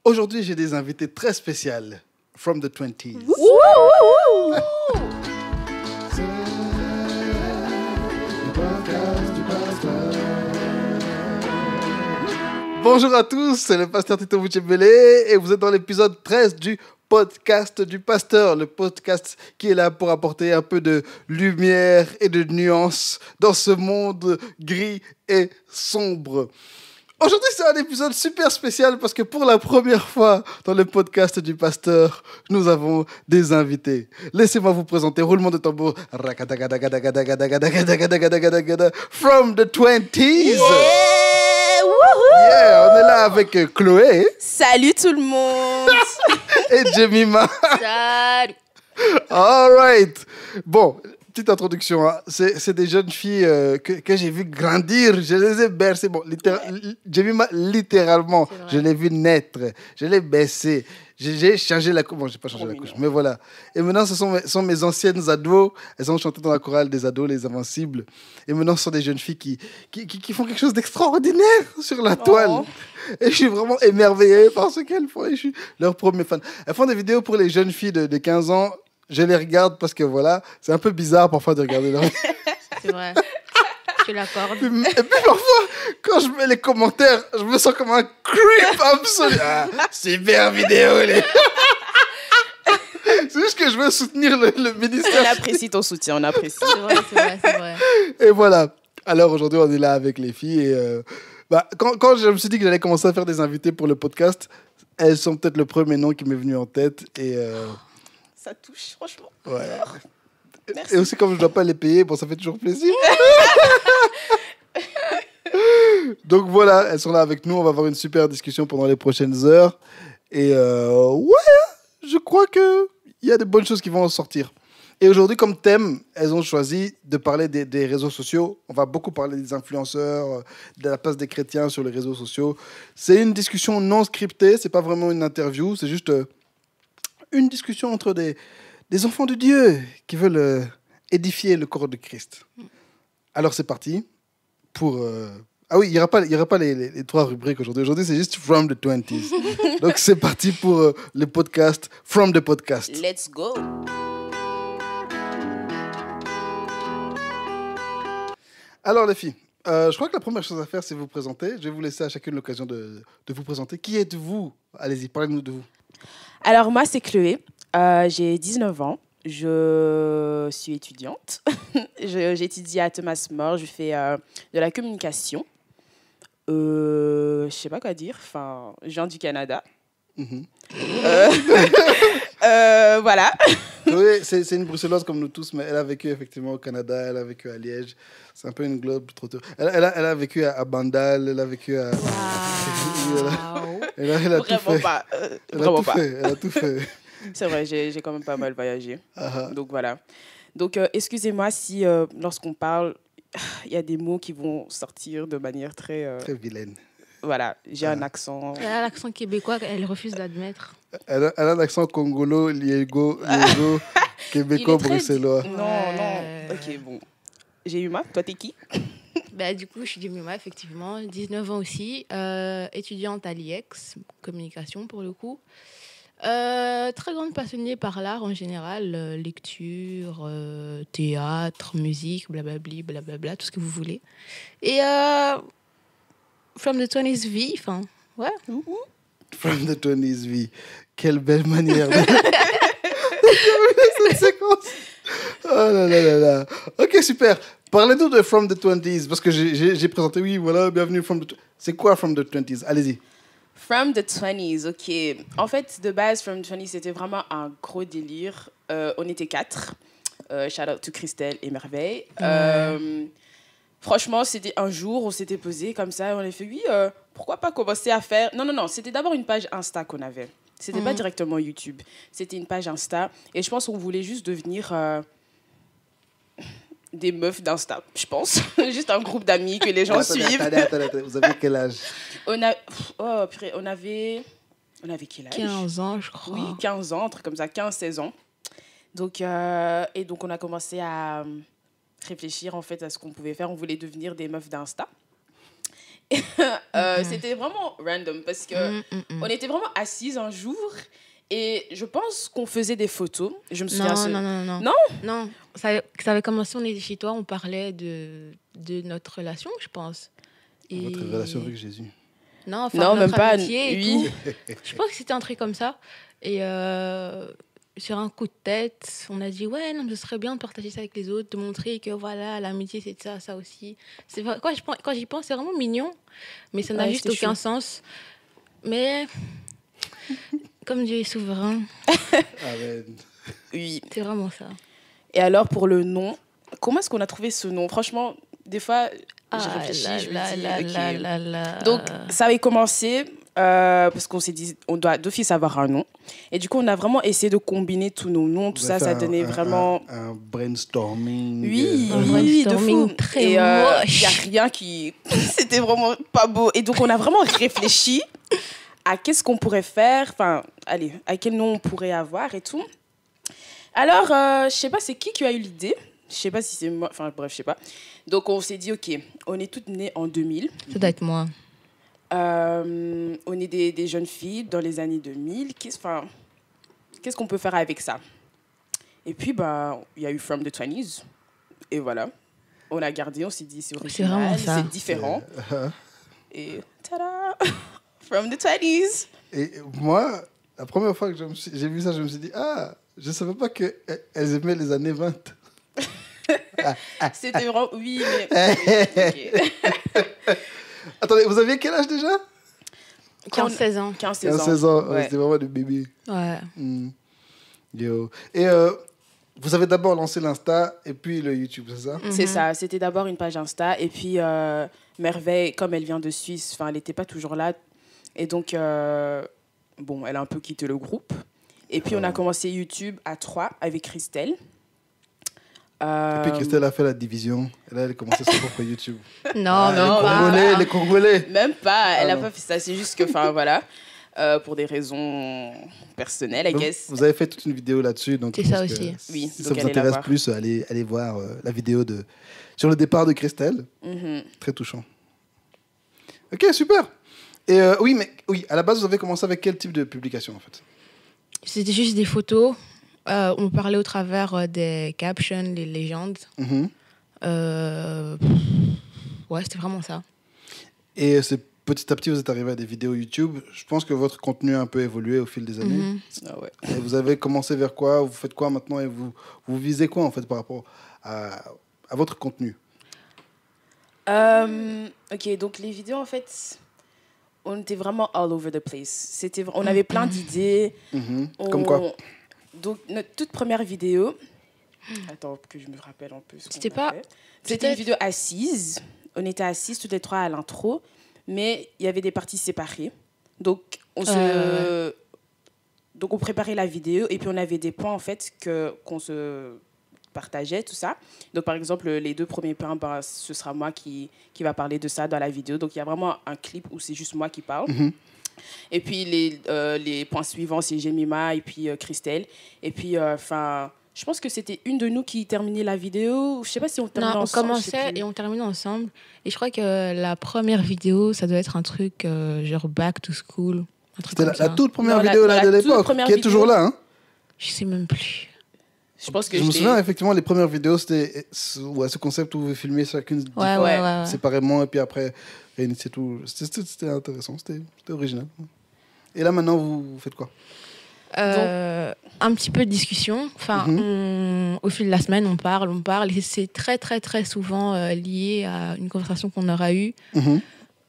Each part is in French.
Aujourd'hui, j'ai des invités très spéciales. From the 20s. Bonjour à tous, c'est le pasteur Tito Bouchebele et vous êtes dans l'épisode 13 du podcast du pasteur, le podcast qui est là pour apporter un peu de lumière et de nuance dans ce monde gris et sombre. Aujourd'hui, c'est un épisode super spécial parce que pour la première fois dans le podcast du pasteur, nous avons des invités. Laissez-moi vous présenter, roulement de tambour. From the 20s. Yeah, on est là avec Chloé. Salut tout le monde. Et Jemima. Salut. All right. Bon, petite introduction. Hein. C'est des jeunes filles que j'ai vues grandir. Je les ai bercées. Bon, Jemima, littéralement, je l'ai vue naître. Je l'ai baissée. J'ai changé la couche. Bon, j'ai pas changé la couche, mais voilà. Et maintenant, ce sont mes anciennes ados. Elles ont chanté dans la chorale des ados, les Invincibles. Et maintenant, ce sont des jeunes filles qui font quelque chose d'extraordinaire sur la toile. Et je suis vraiment émerveillé par ce qu'elles font. Et je suis leur premier fan. Elles font des vidéos pour les jeunes filles de 15 ans. Je les regarde parce que voilà, c'est un peu bizarre parfois de regarder leur... C'est vrai. Je l'accorde. Et puis parfois, quand je mets les commentaires, je me sens comme un creep absolu. Ah, super vidéo, les... C'est juste que je veux soutenir le ministère. On apprécie ton soutien, on apprécie. C'est vrai. Et voilà. Alors aujourd'hui, on est là avec les filles. Et quand je me suis dit que j'allais commencer à faire des invités pour le podcast, elles sont peut-être le premier nom qui m'est venu en tête. Et ça touche, franchement. Ouais. Merci. Et aussi, comme je ne dois pas les payer, bon, ça fait toujours plaisir. Donc voilà, elles sont là avec nous. On va avoir une super discussion pendant les prochaines heures. Et ouais, je crois qu'il y a de bonnes choses qui vont en sortir. Et aujourd'hui, comme thème, elles ont choisi de parler des réseaux sociaux. On va beaucoup parler des influenceurs, de la place des chrétiens sur les réseaux sociaux. C'est une discussion non scriptée. Ce n'est pas vraiment une interview. C'est juste une discussion entre des enfants de Dieu qui veulent édifier le corps de Christ. Alors c'est parti pour... Ah oui, il n'y aura pas les trois rubriques aujourd'hui. Aujourd'hui, c'est juste From the 20s. Donc c'est parti pour le podcast From the Podcast. Let's go. Alors les filles, je crois que la première chose à faire, c'est vous présenter. Je vais vous laisser à chacune l'occasion de vous présenter. Qui êtes-vous? Allez-y, parlez-nous de vous. Alors moi, c'est Chloé. J'ai 19 ans. Je suis étudiante. J'étudie à Thomas More. Je fais de la communication. Je ne sais pas quoi dire. Enfin, je viens du Canada. Voilà. Chloé, c'est une bruxelloise comme nous tous, mais elle a vécu effectivement au Canada, elle a vécu à Liège. C'est un peu une globe trop tôt. Elle a vécu à Bandal, elle a vécu à... Wow. Elle a Vraiment tout fait. pas. Vraiment pas. Elle a tout fait. C'est vrai, j'ai quand même pas mal voyagé. Donc voilà. Donc excusez-moi si lorsqu'on parle, il y a des mots qui vont sortir de manière très... Très vilaine. Voilà, j'ai un accent. Elle a l'accent québécois qu'elle refuse d'admettre. Elle a un accent congolo, liégo, québécois-bruxellois. Non. Ok, bon. J'ai eu toi, t'es qui? Du coup, je suis Jemima, effectivement. 19 ans aussi. Étudiante à l'IEX, communication pour le coup. Très grande passionnée par l'art en général. Lecture, théâtre, musique, blablabla, tout ce que vous voulez. Et From the 20s V, enfin, ouais. From the 20s V. Quelle belle manière de... cette séquence. Oh là. Ok, super. Parlez-nous de From the 20s, parce que j'ai présenté, oui, voilà, bienvenue From the... C'est quoi From the 20s? Allez-y. From the 20s, ok. En fait, de base, From the 20s, c'était vraiment un gros délire. On était 4. Shout out to Christelle et Merveille. Franchement, c'était un jour, on s'était posé comme ça, on a fait, oui, pourquoi pas commencer à faire... Non, c'était d'abord une page Insta qu'on avait. C'était pas directement YouTube. C'était une page Insta. Et je pense qu'on voulait juste devenir des meufs d'Insta, je pense. Juste un groupe d'amis que les gens suivent. Attendez, vous avez quel âge? On avait quel âge? 15 ans, je crois. Oui, 15 ans, un truc comme ça, 15-16 ans. Donc, et donc, on a commencé à réfléchir en fait à ce qu'on pouvait faire. On voulait devenir des meufs d'Insta. C'était vraiment random parce que on était vraiment assises un jour et je pense qu'on faisait des photos. Je me souviens. Non. Non. Non, ça avait commencé, on était chez toi, on parlait de notre relation, je pense. Et... Votre relation avec Jésus. Non, enfin, Non, notre même pas. amitié et Oui. tout. Je pense que c'était un truc comme ça. Et sur un coup de tête, on a dit, ouais, non, ce serait bien de partager ça avec les autres, de montrer que voilà, l'amitié, c'est ça, ça aussi. C'est vrai, quand j'y pense, c'est vraiment mignon, mais ça n'a Ouais, juste c'était aucun chou. sens. Mais comme Dieu est souverain, Amen. Oui. c'est vraiment ça. Et alors pour le nom, comment est-ce qu'on a trouvé ce nom? Franchement, des fois, je réfléchis, je me dis, ok. Donc, ça avait commencé parce qu'on s'est dit, on doit d'office avoir un nom. Et du coup, on a vraiment essayé de combiner tous nos noms, tout Vous ça, avez ça fait donnait vraiment... un brainstorming. Oui, Un oui, de brainstorming fou. très Et il n'y moche. a rien qui... C'était vraiment pas beau. Et donc, on a vraiment réfléchi à qu'est-ce qu'on pourrait faire, enfin, allez, à quel nom on pourrait avoir et tout. Alors, je sais pas, c'est qui a eu l'idée? Je sais pas si c'est moi, enfin bref, je sais pas. Donc, on s'est dit, ok, on est toutes nées en 2000. Ça doit être moi. On est des jeunes filles dans les années 2000. Qu'est-ce qu'on peut faire avec ça? Et puis, bah, il y a eu From the 20s. Et voilà. On a gardé, on s'est dit, c'est original, vraiment ça. c'est différent. Et tada! From the 20s. Et moi, la première fois que j'ai vu ça, je me suis dit, ah, je ne savais pas qu'elles aimaient les années 20. C'était vraiment... Oui, mais... ok. Attendez, vous aviez quel âge déjà? 15-16 ans. 15-16 ans. 16 ans, Ouais. c'était vraiment des bébés. Ouais. Yo. Et vous avez d'abord lancé l'Insta et puis le YouTube, c'est ça? C'est ça, c'était d'abord une page Insta. Et puis, Merveille, comme elle vient de Suisse, elle n'était pas toujours là. Et donc, bon, elle a un peu quitté le groupe. Et puis, on a commencé YouTube à 3 avec Christelle. Et puis Christelle a fait la division. Et là, elle a commencé son propre YouTube. Non, même non, pas. Les Congolais. Même pas, elle n'a non. pas fait ça. C'est juste que, enfin, voilà, pour des raisons personnelles, I Donc, guess. vous avez fait toute une vidéo là-dessus. Donc C'est je ça pense que aussi. Oui, Si donc ça vous allez la intéresse voir. plus, allez voir la vidéo sur le départ de Christelle. Mhm. Très touchant. Ok, super. Et oui, à la base, vous avez commencé avec quel type de publication en fait? C'était juste des photos. On parlait au travers des captions, les légendes. Mhm. Ouais, c'était vraiment ça. Et c'est petit à petit, vous êtes arrivé à des vidéos YouTube. Je pense que votre contenu a un peu évolué au fil des années. Mhm. Ah ouais. Et vous avez commencé vers quoi? Vous faites quoi maintenant? Et vous visez quoi en fait par rapport à votre contenu? Ok, donc les vidéos, en fait, on était vraiment all over the place. On avait plein d'idées. Mhm. Comme quoi? Donc, notre toute première vidéo... Attends, que je me rappelle un peu ce qu'on C'était a pas- fait. C'était une vidéo assise. On était assises toutes les trois à l'intro, mais il y avait des parties séparées. Donc, donc, on préparait la vidéo et puis on avait des points, en fait, qu'on se partageait, tout ça. Donc, par exemple, les 2 premiers points, ben, ce sera moi qui va parler de ça dans la vidéo. Donc, il y a vraiment un clip où c'est juste moi qui parle. Mhm. Et puis, les points suivants, c'est Jemima et puis Christelle. Et puis, je pense que c'était une de nous qui terminait la vidéo. Je sais pas si on terminait Non, on ensemble. je sais commençait plus. et on terminait ensemble. Et je crois que la première vidéo, ça doit être un truc genre back to school. Un truc C'était comme la ça. toute première Non, vidéo la de toute l'époque, première qui est vidéo. toujours là. Hein. Je sais même plus. Je pense que Je me j'étais- souviens, effectivement, les premières vidéos, c'était ce concept où vous filmez chacune Ouais. séparément et puis après, réunissez tout. C'était intéressant, c'était original. Et là, maintenant, vous faites quoi? Un petit peu de discussion. Enfin, au fil de la semaine, on parle. Et c'est très, très, très souvent lié à une conversation qu'on aura eue. Mhm.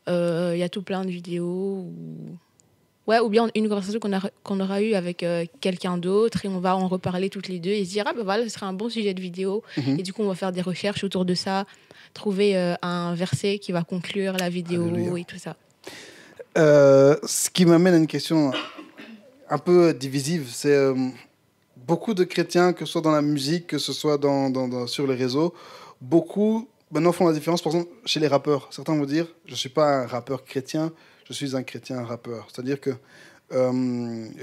Il y a tout plein de vidéos. Ouais, ou bien une conversation qu'on aura eue avec quelqu'un d'autre et on va en reparler toutes les deux et se dire, ah ben voilà, ce serait un bon sujet de vidéo. Mhm. Et du coup, on va faire des recherches autour de ça, trouver un verset qui va conclure la vidéo Alléluia. et tout ça. Ce qui m'amène à une question un peu divisive, c'est beaucoup de chrétiens, que ce soit dans la musique, que ce soit sur les réseaux, beaucoup maintenant font la différence, par exemple, chez les rappeurs. Certains vont dire, je ne suis pas un rappeur chrétien, je suis un chrétien rappeur. C'est-à-dire que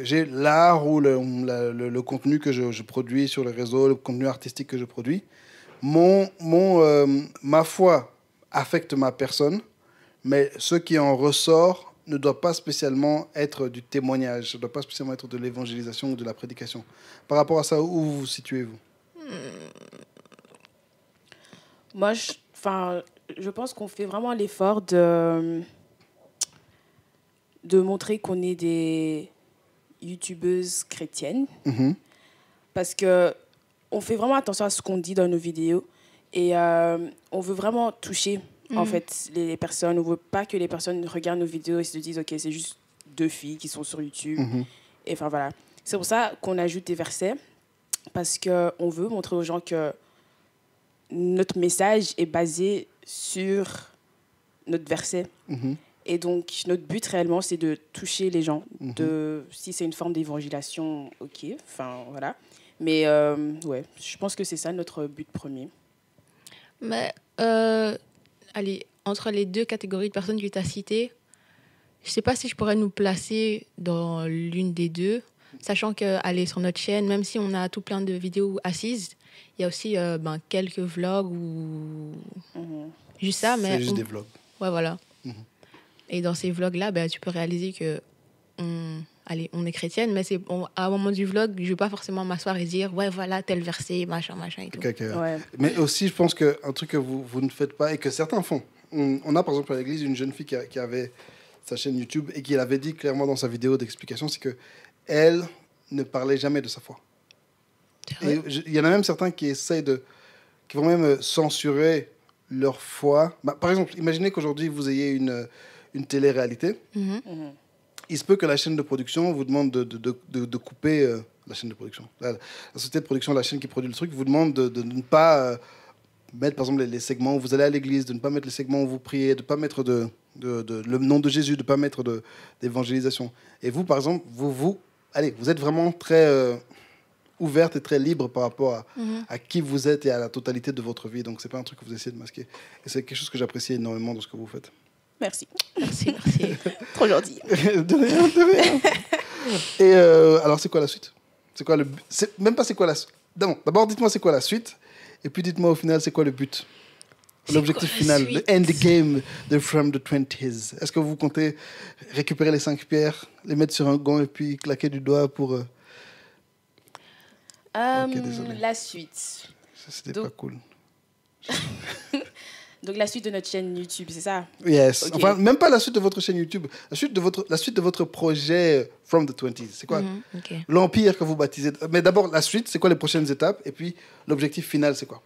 j'ai l'art ou le contenu que je produis sur les réseaux, le contenu artistique que je produis. Ma foi affecte ma personne, mais ce qui en ressort ne doit pas spécialement être du témoignage, ne doit pas spécialement être de l'évangélisation ou de la prédication. Par rapport à ça, où vous situez-vous? Moi, je pense qu'on fait vraiment l'effort de montrer qu'on est des youtubeuses chrétiennes. Parce que on fait vraiment attention à ce qu'on dit dans nos vidéos. Et on veut vraiment toucher, en fait, les personnes. On ne veut pas que les personnes regardent nos vidéos et se disent « Ok, c'est juste 2 filles qui sont sur YouTube. Et enfin, voilà. C'est pour ça qu'on ajoute des versets. Parce qu'on veut montrer aux gens que notre message est basé sur notre verset. Et donc, notre but réellement, c'est de toucher les gens. Si c'est une forme d'évangélisation, ok. Enfin, voilà. Mais ouais, je pense que c'est ça notre but premier. Mais, allez, entre les 2 catégories de personnes que tu as citées, je ne sais pas si je pourrais nous placer dans l'une des 2, sachant qu'aller sur notre chaîne, même si on a tout plein de vidéos assises, il y a aussi quelques vlogs ou juste ça. Mais c'est juste des vlogs. Ouais, voilà. Et dans ces vlogs-là, tu peux réaliser que on est chrétienne, mais à un moment du vlog, je ne vais pas forcément m'asseoir et dire ouais, voilà, tel verset, machin et tout. Okay. Ouais. Mais aussi, je pense qu'un truc que vous ne faites pas et que certains font. On a par exemple à l'église une jeune fille qui avait sa chaîne YouTube et qui l'avait dit clairement dans sa vidéo d'explication, c'est qu'elle ne parlait jamais de sa foi. Et il y en a même certains qui vont même censurer leur foi. Par exemple, imaginez qu'aujourd'hui vous ayez une télé-réalité. Il se peut que la chaîne de production vous demande de couper la chaîne de production. La société de production, la chaîne qui produit le truc, vous demande de ne pas mettre, par exemple, les segments où vous allez à l'église, de ne pas mettre les segments où vous priez, de ne pas mettre le nom de Jésus, de ne pas mettre d'évangélisation. Et vous, par exemple, vous êtes vraiment très ouverte et très libre par rapport à qui vous êtes et à la totalité de votre vie. Donc, ce n'est pas un truc que vous essayez de masquer. Et c'est quelque chose que j'apprécie énormément dans ce que vous faites. Merci. Merci. Trop gentil. de rien. Et alors, c'est quoi la suite? C'est quoi le but? Même pas c'est quoi la suite. D'abord, dites-moi c'est quoi la suite. Et puis, dites-moi au final, c'est quoi le but? L'objectif final, le endgame de From the 20s. Est-ce que vous comptez récupérer les 5 pierres, les mettre sur un gant et puis claquer du doigt pour... Ok, désolé. La suite. Ça, c'était pas cool. Donc, la suite de notre chaîne YouTube, c'est ça? Yes. Okay. Enfin, même pas la suite de votre chaîne YouTube. La suite de votre projet From the 20s. C'est quoi? Okay. L'empire que vous baptisez. Mais d'abord, la suite, c'est quoi les prochaines étapes? Et puis, l'objectif final, c'est quoi?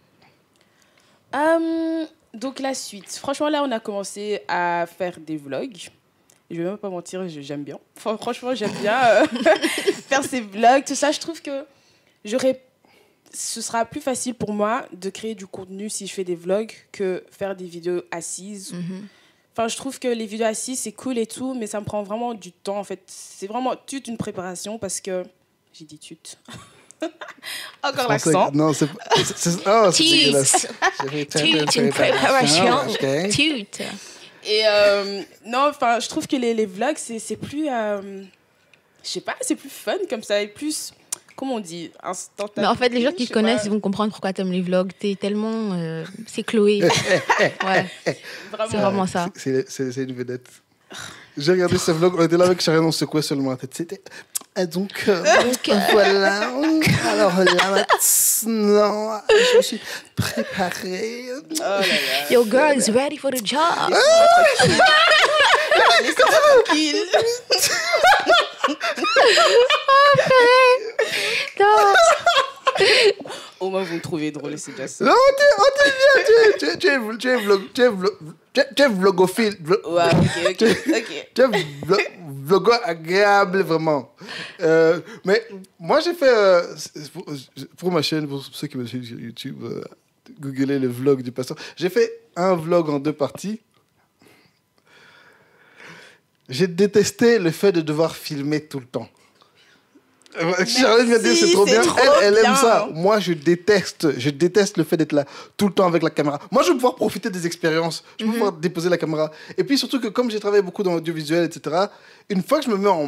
Donc, la suite. Franchement, là, on a commencé à faire des vlogs. Je vais même pas mentir, j'aime bien. Enfin, franchement, j'aime bien faire ces vlogs, tout ça. Je trouve que ce sera plus facile pour moi de créer du contenu si je fais des vlogs que faire des vidéos assises. Enfin, je trouve que les vidéos assises, c'est cool et tout, mais ça me prend vraiment du temps, en fait. C'est vraiment toute une préparation parce que... J'ai dit toute. Encore l'accent. Non, c'est dégueulasse. Toute une préparation. Toute. Et non, enfin, je trouve que les vlogs, c'est plus... je sais pas, c'est plus fun comme ça et plus... Comment on dit? Instantané. Mais en fait, les gens qui te connaissent, ils vont comprendre pourquoi tu aimes les vlogs. T'es tellement... c'est Chloé. Ouais. Vraiment. C'est vraiment ça. C'est une vedette. J'ai regardé ce vlog, on était là avec Charine, on secouait seulement la tête. C'était... Donc, voilà. Alors là, maintenant, je me suis préparée. Oh là là. Your girl is ready for the job. Laissez-moi tranquille. Non. Au moins, vous me trouvez drôle, c'est déjà ça. Non, tu es vlogophile. Ouais, ok. Tu es vlogo agréable, vraiment. Mais moi, j'ai fait... pour ma chaîne, pour ceux qui me suivent sur YouTube, googlez le vlog du pasteur. J'ai fait un vlog en 2 parties. J'ai détesté le fait de devoir filmer tout le temps. Charlotte vient de dire c'est trop bien. Elle aime ça. Moi, je déteste le fait d'être là tout le temps avec la caméra. Moi, je veux pouvoir profiter des expériences. Je veux pouvoir déposer la caméra. Et puis surtout que comme j'ai travaillé beaucoup dans l'audiovisuel, etc., une fois que je me mets en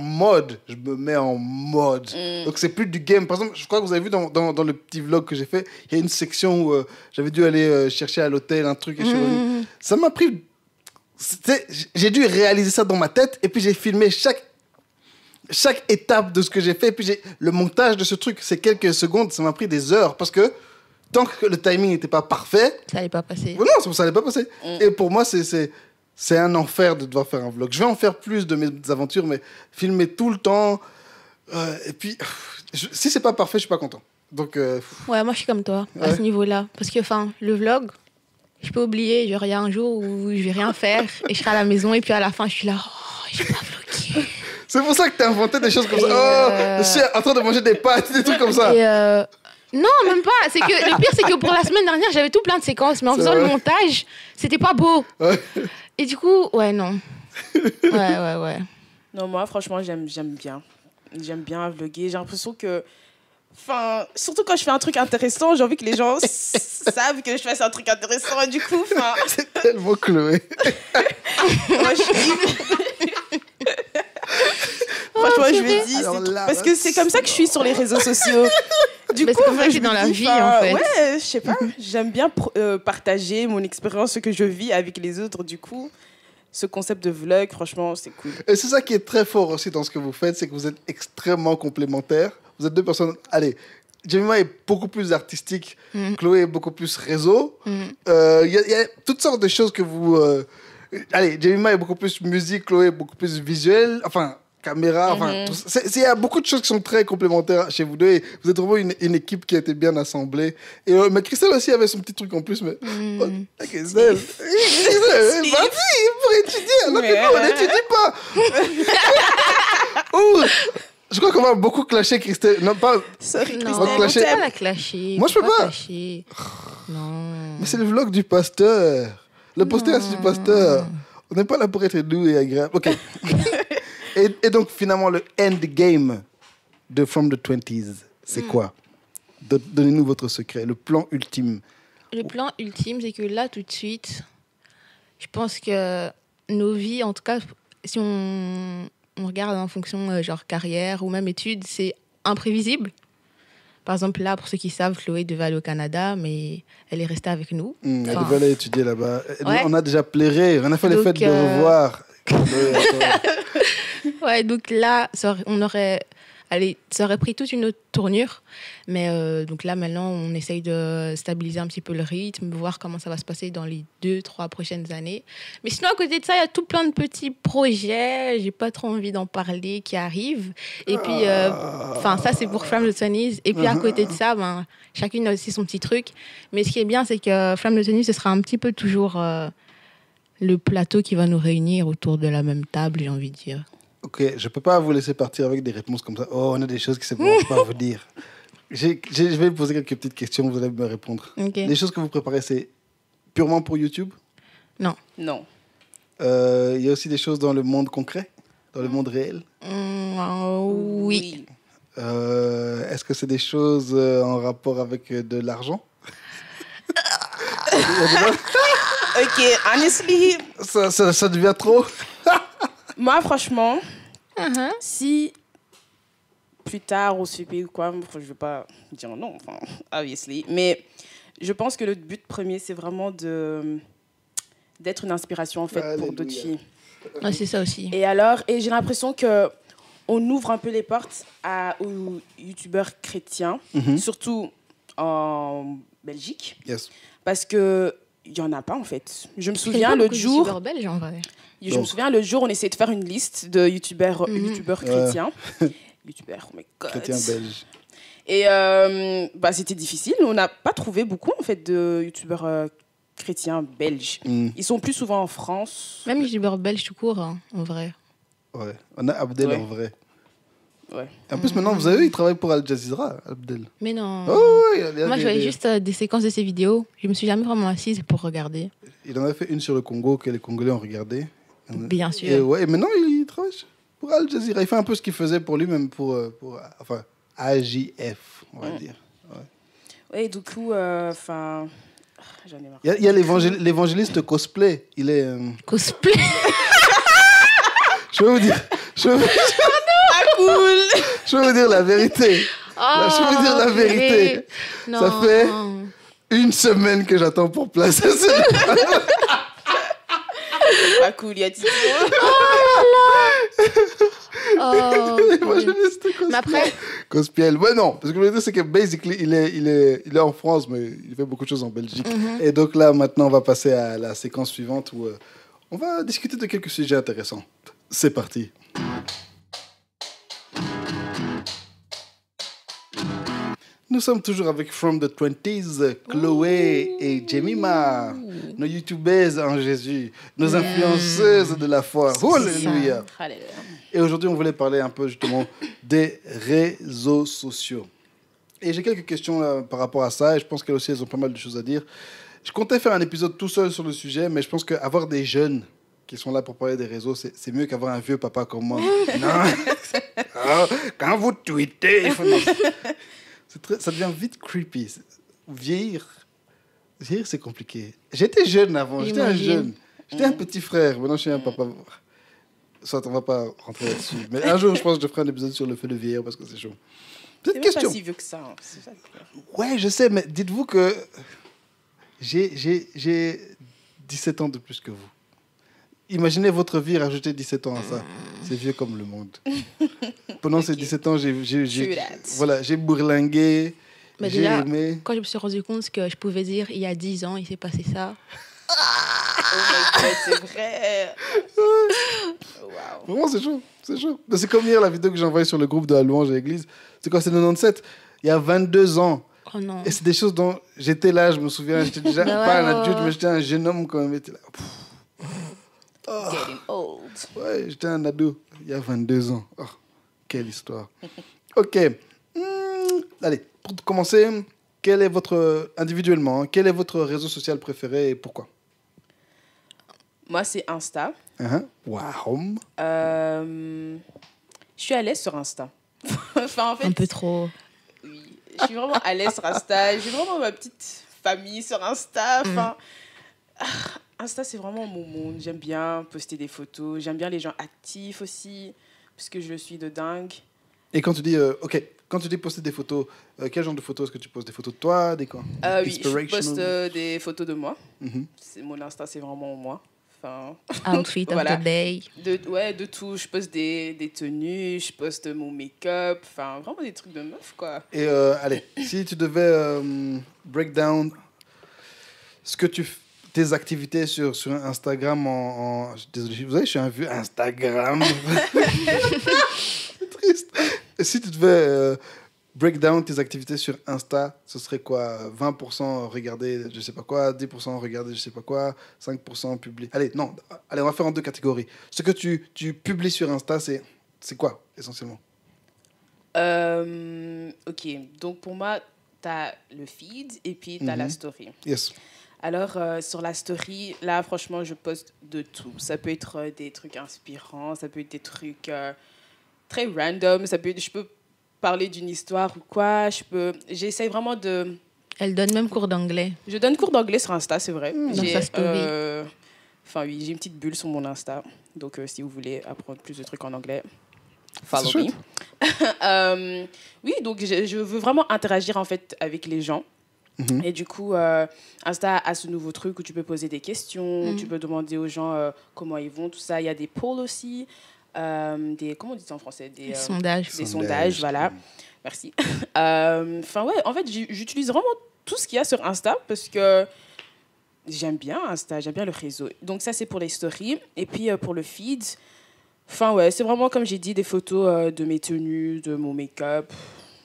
mode, Donc, c'est plus du game. Par exemple, je crois que vous avez vu dans le petit vlog que j'ai fait, il y a une section où j'avais dû aller chercher à l'hôtel un truc et je suis revenu. Ça m'a pris j'ai dû réaliser ça dans ma tête et puis j'ai filmé chaque étape de ce que j'ai fait. Et puis le montage de ce truc, c'est quelques secondes, ça m'a pris des heures parce que tant que le timing n'était pas parfait, Ça n'allait pas passer. non, ça n'allait pas passer. Et pour moi, c'est un enfer de devoir faire un vlog. Je vais en faire plus de mes aventures, mais filmer tout le temps. Et puis, si c'est pas parfait, je suis pas content. Donc, Ouais, moi je suis comme toi à Ouais. ce niveau-là. Parce que, le vlog, je peux oublier. Genre, il y a un jour où je vais rien faire et je serai à la maison et puis à la fin, je suis là, oh, j'ai pas vlogué. c'est pour ça que t'as inventé des choses comme ça. Et, Je suis en train de manger des pâtes, des trucs comme ça. Et non, même pas. Le pire, c'est que pour la semaine dernière, j'avais tout plein de séquences, mais en C'est faisant vrai. le montage, c'était pas beau. Ouais. Et du coup, ouais, non. Ouais. Non, moi, franchement, j'aime bien. J'aime bien vlogger. J'ai l'impression que... Enfin, surtout quand je fais un truc intéressant, j'ai envie que les gens savent que je fasse un truc intéressant. Et du coup, enfin... C'est tellement Chloé. Moi, franchement, je me dis, Alors c'est là, parce que c'est comme ça que je suis sur les réseaux sociaux. Du Mais coup, c'est comme ça que je c'est dans me la dis, vie, enfin, en fait. Ouais, je sais pas. J'aime bien partager mon expérience, ce que je vis avec les autres. Du coup, ce concept de vlog, franchement, c'est cool. Et c'est ça qui est très fort aussi dans ce que vous faites, c'est que vous êtes extrêmement complémentaires. Vous êtes deux personnes... Allez, Jemima est beaucoup plus artistique, Chloé est beaucoup plus réseau. Il y a toutes sortes de choses que vous... Allez, Jemima est beaucoup plus musique, Chloé est beaucoup plus visuel, enfin, caméra, enfin... Il y a beaucoup de choses qui sont très complémentaires chez vous deux et vous êtes vraiment une équipe qui a été bien assemblée. Et, mais Christelle aussi avait son petit truc en plus, mais... Oh, Christelle, vas-y, pour étudier, alors que nous, on n'étudie pas. Ouh, je crois qu'on va beaucoup clasher Christelle. Non, pas... Sorry, Non, va te on clasher. peut pas la clasher. Moi, je peux pas. Clasher. Non. Mais c'est le vlog du pasteur. Le podcast du pasteur. On n'est pas là pour être doux et agréable. Ok. et donc, finalement, le endgame de From the 20s, c'est quoi? Donnez-nous votre secret, le plan ultime. Le plan ultime, c'est que là, tout de suite, je pense que nos vies, en tout cas, si on regarde en fonction genre carrière ou même études, c'est imprévisible. Par exemple, là, pour ceux qui savent, Chloé devait aller au Canada, mais elle est restée avec nous. Elle Enfin, devait aller étudier là-bas. Ouais. On a déjà pleuré. On a fait les Donc, fêtes de revoir. ouais, donc là, ça aurait pris toute une autre tournure. Mais donc là, maintenant, on essaye de stabiliser un petit peu le rythme, voir comment ça va se passer dans les 2-3 prochaines années. Mais sinon, à côté de ça, il y a tout plein de petits projets. J'ai pas trop envie d'en parler qui arrivent. Et puis, ça, c'est pour From the Twenties. Et puis, à côté de ça, chacune a aussi son petit truc. Mais ce qui est bien, c'est que From the Twenties, ce sera un petit peu toujours le plateau qui va nous réunir autour de la même table, j'ai envie de dire. Ok, je peux pas vous laisser partir avec des réponses comme ça. Oh, on a des choses que c'est bon, je peux pas vous dire. Je vais vous poser quelques petites questions, vous allez me répondre. Ok. Les choses que vous préparez, c'est purement pour YouTube? Non. Non. Il y a aussi des choses dans le monde concret, dans le monde réel. Oui. Est-ce que c'est des choses en rapport avec de l'argent? Ok, honestly, Ça devient trop? moi, franchement, Uh-huh. si plus tard au CP ou quoi, je ne vais pas dire non, enfin, obviously, mais je pense que le but premier, c'est vraiment d'être une inspiration en fait pour Alléluia. d'autres filles. Ouais, c'est ça aussi. Et j'ai l'impression que on ouvre un peu les portes aux youtubeurs chrétiens, surtout en Belgique, Yes. parce que il y en a pas en fait. Je me Il y a souviens pas l'autre beaucoup de jour. youtubeurs belges, en vrai. Je me souviens le jour, on essayait de faire une liste de youtubeurs chrétiens. Youtubeurs, oh my god. Chrétien belge. Et c'était difficile. On n'a pas trouvé beaucoup en fait de youtubeurs chrétiens belges. Ils sont plus souvent en France. Même youtubeurs belges tout court, hein, en vrai. Ouais. On a Abdel Ouais. en vrai. Ouais. En plus, maintenant, vous avez vu, il travaille pour Al Jazeera, Abdel. Mais non. Oh, il y a Moi, des- je voyais des- juste des séquences de ses vidéos. Je me suis jamais vraiment assise pour regarder. Il en a fait une sur le Congo que les Congolais ont regardé. Bien sûr. Et ouais, et maintenant, il travaille pour Al Jazeera. Il fait un peu ce qu'il faisait pour lui-même, pour AJF, on va dire. Ouais, du coup, j'en ai marre. Il y a l'évangéliste cosplay. Il est... Cosplay. Je vais vous dire... Je vais vous dire la vérité. Je vais vous dire la vérité. Non. Ça fait 1 semaine que j'attends pour placer ce... Pas cool, y a Tito. Oh, Moi, je dis c'était mais après, Cospiel. Ouais, non, parce que le truc, c'est que basically, il est en France, mais il fait beaucoup de choses en Belgique. Et donc là, maintenant, on va passer à la séquence suivante où on va discuter de quelques sujets intéressants. C'est parti. Nous sommes toujours avec From the 20s, Chloé et Jemima, nos youtubeuses en Jésus, nos influenceuses de la foi. Alléluia. Alléluia. Et aujourd'hui, on voulait parler un peu justement des réseaux sociaux. Et j'ai quelques questions là, par rapport à ça, et je pense qu'elles aussi, elles ont pas mal de choses à dire. Je comptais faire un épisode tout seul sur le sujet, mais je pense qu'avoir des jeunes qui sont là pour parler des réseaux, c'est mieux qu'avoir un vieux papa comme moi. Non. Ah, quand vous tweetez, il faut... ça devient vite creepy. Vieillir, c'est compliqué. J'étais jeune avant, j'étais un jeune. J'étais un petit frère, maintenant je suis un papa. Soit on va pas rentrer là-dessus. Mais un jour, je pense que je ferai un épisode sur le fait de vieillir parce que c'est chaud. C'est Petite même question. pas si vieux que ça. Hein. C'est ça le pire. Ouais, je sais, mais dites-vous que j'ai 17 ans de plus que vous. Imaginez votre vie, rajouter 17 ans à ça. C'est vieux comme le monde. Pendant ces 17 ans, j'ai bourlingué, mais j'ai déjà, aimé. quand je me suis rendu compte que je pouvais dire il y a 10 ans, il s'est passé ça. Oh my God, c'est vrai. Wow. Vraiment, c'est chaud. C'est chaud. Mais c'est comme hier, la vidéo que j'ai envoyée sur le groupe de la louange à l'église. C'est quoi, c'est 97. Il y a 22 ans. Oh non. Et c'est des choses dont j'étais là, je me souviens. J'étais déjà pas un adulte, mais j'étais un jeune homme quand même. Là. Getting old. Ouais, j'étais un ado il y a 22 ans. Oh, quelle histoire. Ok. Allez, pour commencer, individuellement, quel est votre réseau social préféré et pourquoi? Moi, c'est Insta. Wow. Je suis à l'aise sur Insta. Enfin, en fait, Un peu trop. oui, je suis vraiment à l'aise sur Insta. J'ai vraiment ma petite famille sur Insta. Enfin, Insta, c'est vraiment mon monde. J'aime bien poster des photos. J'aime bien les gens actifs aussi, parce que je suis de dingue. Et quand tu dis, quand tu dis poster des photos, quel genre de photos est-ce que tu postes? Des photos de toi, des quoi? Oui, je poste des photos de moi. Mon Insta, c'est vraiment moi. Enfin, Outfit voilà. of the day. De tout. Je poste des tenues, je poste mon make-up. Enfin, vraiment des trucs de meuf, quoi. Et allez, si tu devais break down tes activités sur Instagram désolé, vous savez, je suis un vieux Instagram. C'est triste. Et si tu devais break down tes activités sur Insta, ce serait quoi? 20% regarder je sais pas quoi, 10% regarder je sais pas quoi, 5% publier. Allez, on va faire en 2 catégories. Ce que tu publies sur Insta, c'est quoi, essentiellement? Ok, donc pour moi, tu as le feed et puis tu as la story. Yes. Alors, sur la story, là, franchement, je poste de tout. Ça peut être des trucs inspirants, ça peut être des trucs très random, je peux parler d'une histoire ou quoi. J'essaie vraiment de... Elle donne même cours d'anglais. Je donne cours d'anglais sur Insta, c'est vrai. Dans sa story. Enfin, oui, j'ai une petite bulle sur mon Insta. Donc, si vous voulez apprendre plus de trucs en anglais, follow me. Oui, donc je veux vraiment interagir en fait avec les gens. Et du coup, Insta a ce nouveau truc où tu peux poser des questions, tu peux demander aux gens comment ils vont, tout ça. Il y a des polls aussi, comment on dit ça en français? Des sondages. Des sondages, voilà. Merci. Enfin, ouais, en fait, j'utilise vraiment tout ce qu'il y a sur Insta parce que j'aime bien Insta, j'aime bien le réseau. Donc ça, c'est pour les stories. Et puis, pour le feed, enfin, ouais, c'est vraiment, comme j'ai dit, des photos de mes tenues, de mon make-up.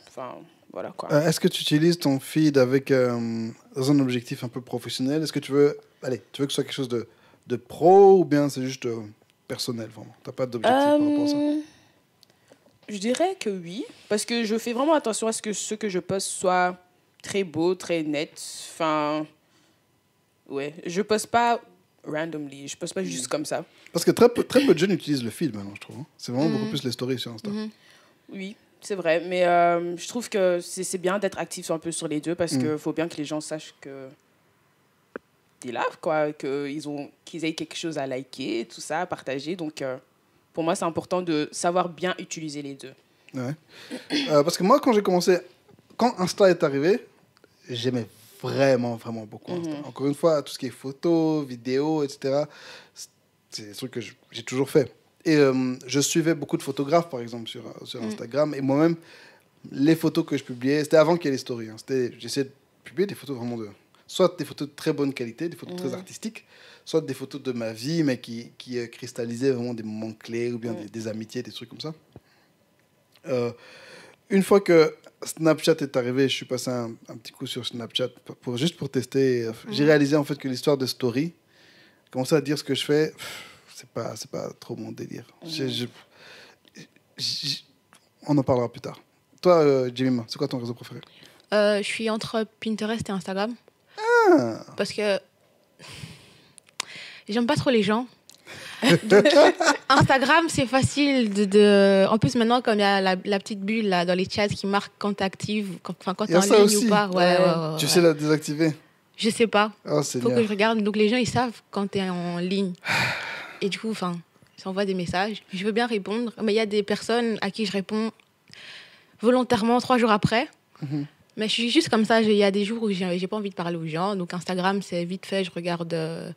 Enfin... Voilà, quoi. Est-ce que tu utilises ton feed avec dans un objectif un peu professionnel? Est-ce que tu veux que ce soit quelque chose de pro ou bien c'est juste personnel, vraiment? Tu n'as pas d'objectif par rapport à ça? Je dirais que oui, parce que je fais vraiment attention à ce que je poste soit très beau, très net. Enfin, ouais, je poste pas randomly, je poste pas juste comme ça. Parce que très peu de jeunes utilisent le feed maintenant, je trouve. C'est vraiment beaucoup plus les stories sur Insta. Oui. C'est vrai, mais je trouve que c'est bien d'être actif un peu sur les deux parce qu'il faut bien que les gens sachent que t'es là, quoi, qu'ils aient quelque chose à liker, tout ça, à partager. Donc, pour moi, c'est important de savoir bien utiliser les deux. Ouais. Parce que moi, quand Insta est arrivé, j'aimais vraiment, vraiment beaucoup Insta. Encore une fois, tout ce qui est photos, vidéos, etc., C'est des trucs que j'ai toujours fait. Et je suivais beaucoup de photographes, par exemple, sur Instagram. Et moi-même, les photos que je publiais, c'était avant qu'il y ait les stories. Hein. J'essayais de publier des photos vraiment soit des photos de très bonne qualité, des photos très artistiques, soit des photos de ma vie, mais qui cristallisaient vraiment des moments clés ou bien des amitiés, des trucs comme ça. Une fois que Snapchat est arrivé, je suis passé un petit coup sur Snapchat juste pour tester. J'ai réalisé en fait que l'histoire de story, commencer à dire ce que je fais, c'est pas trop mon délire. On en parlera plus tard. Toi, Jemima, c'est quoi ton réseau préféré? Je suis entre Pinterest et Instagram. Parce que j'aime pas trop les gens. Donc, Instagram, c'est facile En plus, maintenant, comme il y a la petite bulle là, dans les chats qui marque quand tu actives, quand tu es en ligne aussi. ou pas. Ouais. Tu sais la désactiver? Je sais pas. Oh, faut que je regarde. Donc, les gens, ils savent quand tu es en ligne. Et du coup, j'envoie des messages. Je veux bien répondre, mais il y a des personnes à qui je réponds volontairement 3 jours après. Mais je suis juste comme ça. Il y a des jours où j'ai pas envie de parler aux gens. Donc, Instagram, c'est vite fait. Je regarde...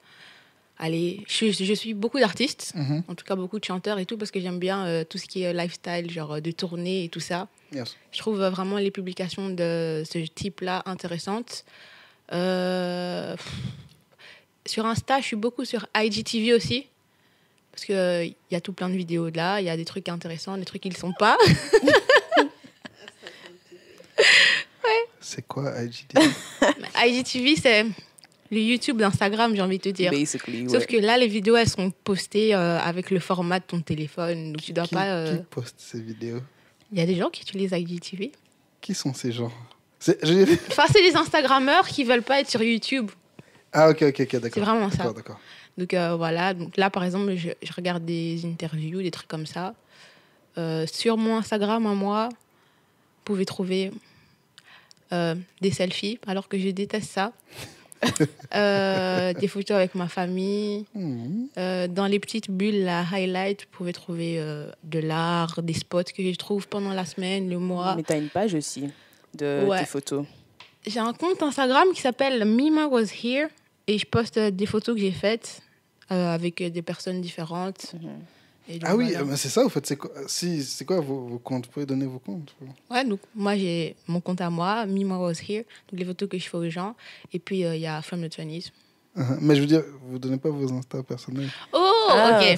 Allez, je suis beaucoup d'artistes, en tout cas beaucoup de chanteurs et tout, parce que j'aime bien tout ce qui est lifestyle, genre de tournée et tout ça. Yes. Je trouve vraiment les publications de ce type-là intéressantes. Sur Insta, je suis beaucoup sur IGTV aussi, parce qu'il y a tout plein de vidéos de là, il y a des trucs intéressants, des trucs qui ne le sont pas. C'est quoi IGTV? IGTV, c'est... le YouTube d'Instagram, j'ai envie de te dire. Basically, Sauf que là, les vidéos, elles sont postées avec le format de ton téléphone. Donc, tu dois pas... Qui poste ces vidéos? Il y a des gens qui utilisent IGTV. Qui sont ces gens? C'est des Instagrammeurs qui veulent pas être sur YouTube. Ah, ok, d'accord. C'est vraiment ça. D'accord. Donc, voilà. Donc, là, par exemple, je regarde des interviews, des trucs comme ça. Sur mon Instagram, à moi, vous pouvez trouver des selfies, alors que je déteste ça. Des photos avec ma famille. Dans les petites bulles, la highlight, vous pouvez trouver de l'art, des spots que je trouve pendant la semaine, le mois. Mais tu as une page aussi de tes photos. J'ai un compte Instagram qui s'appelle Mima Was Here et je poste des photos que j'ai faites avec des personnes différentes. Et donc, oui, voilà. mais c'est ça, en fait. C'est quoi vos comptes? Vous pouvez donner vos comptes? Ouais, donc moi, j'ai mon compte à moi, Mima Was Here, donc les photos que je fais aux gens. Et puis, il y a From the 20s. Mais je veux dire, vous ne donnez pas vos Insta personnels. Oh, ok.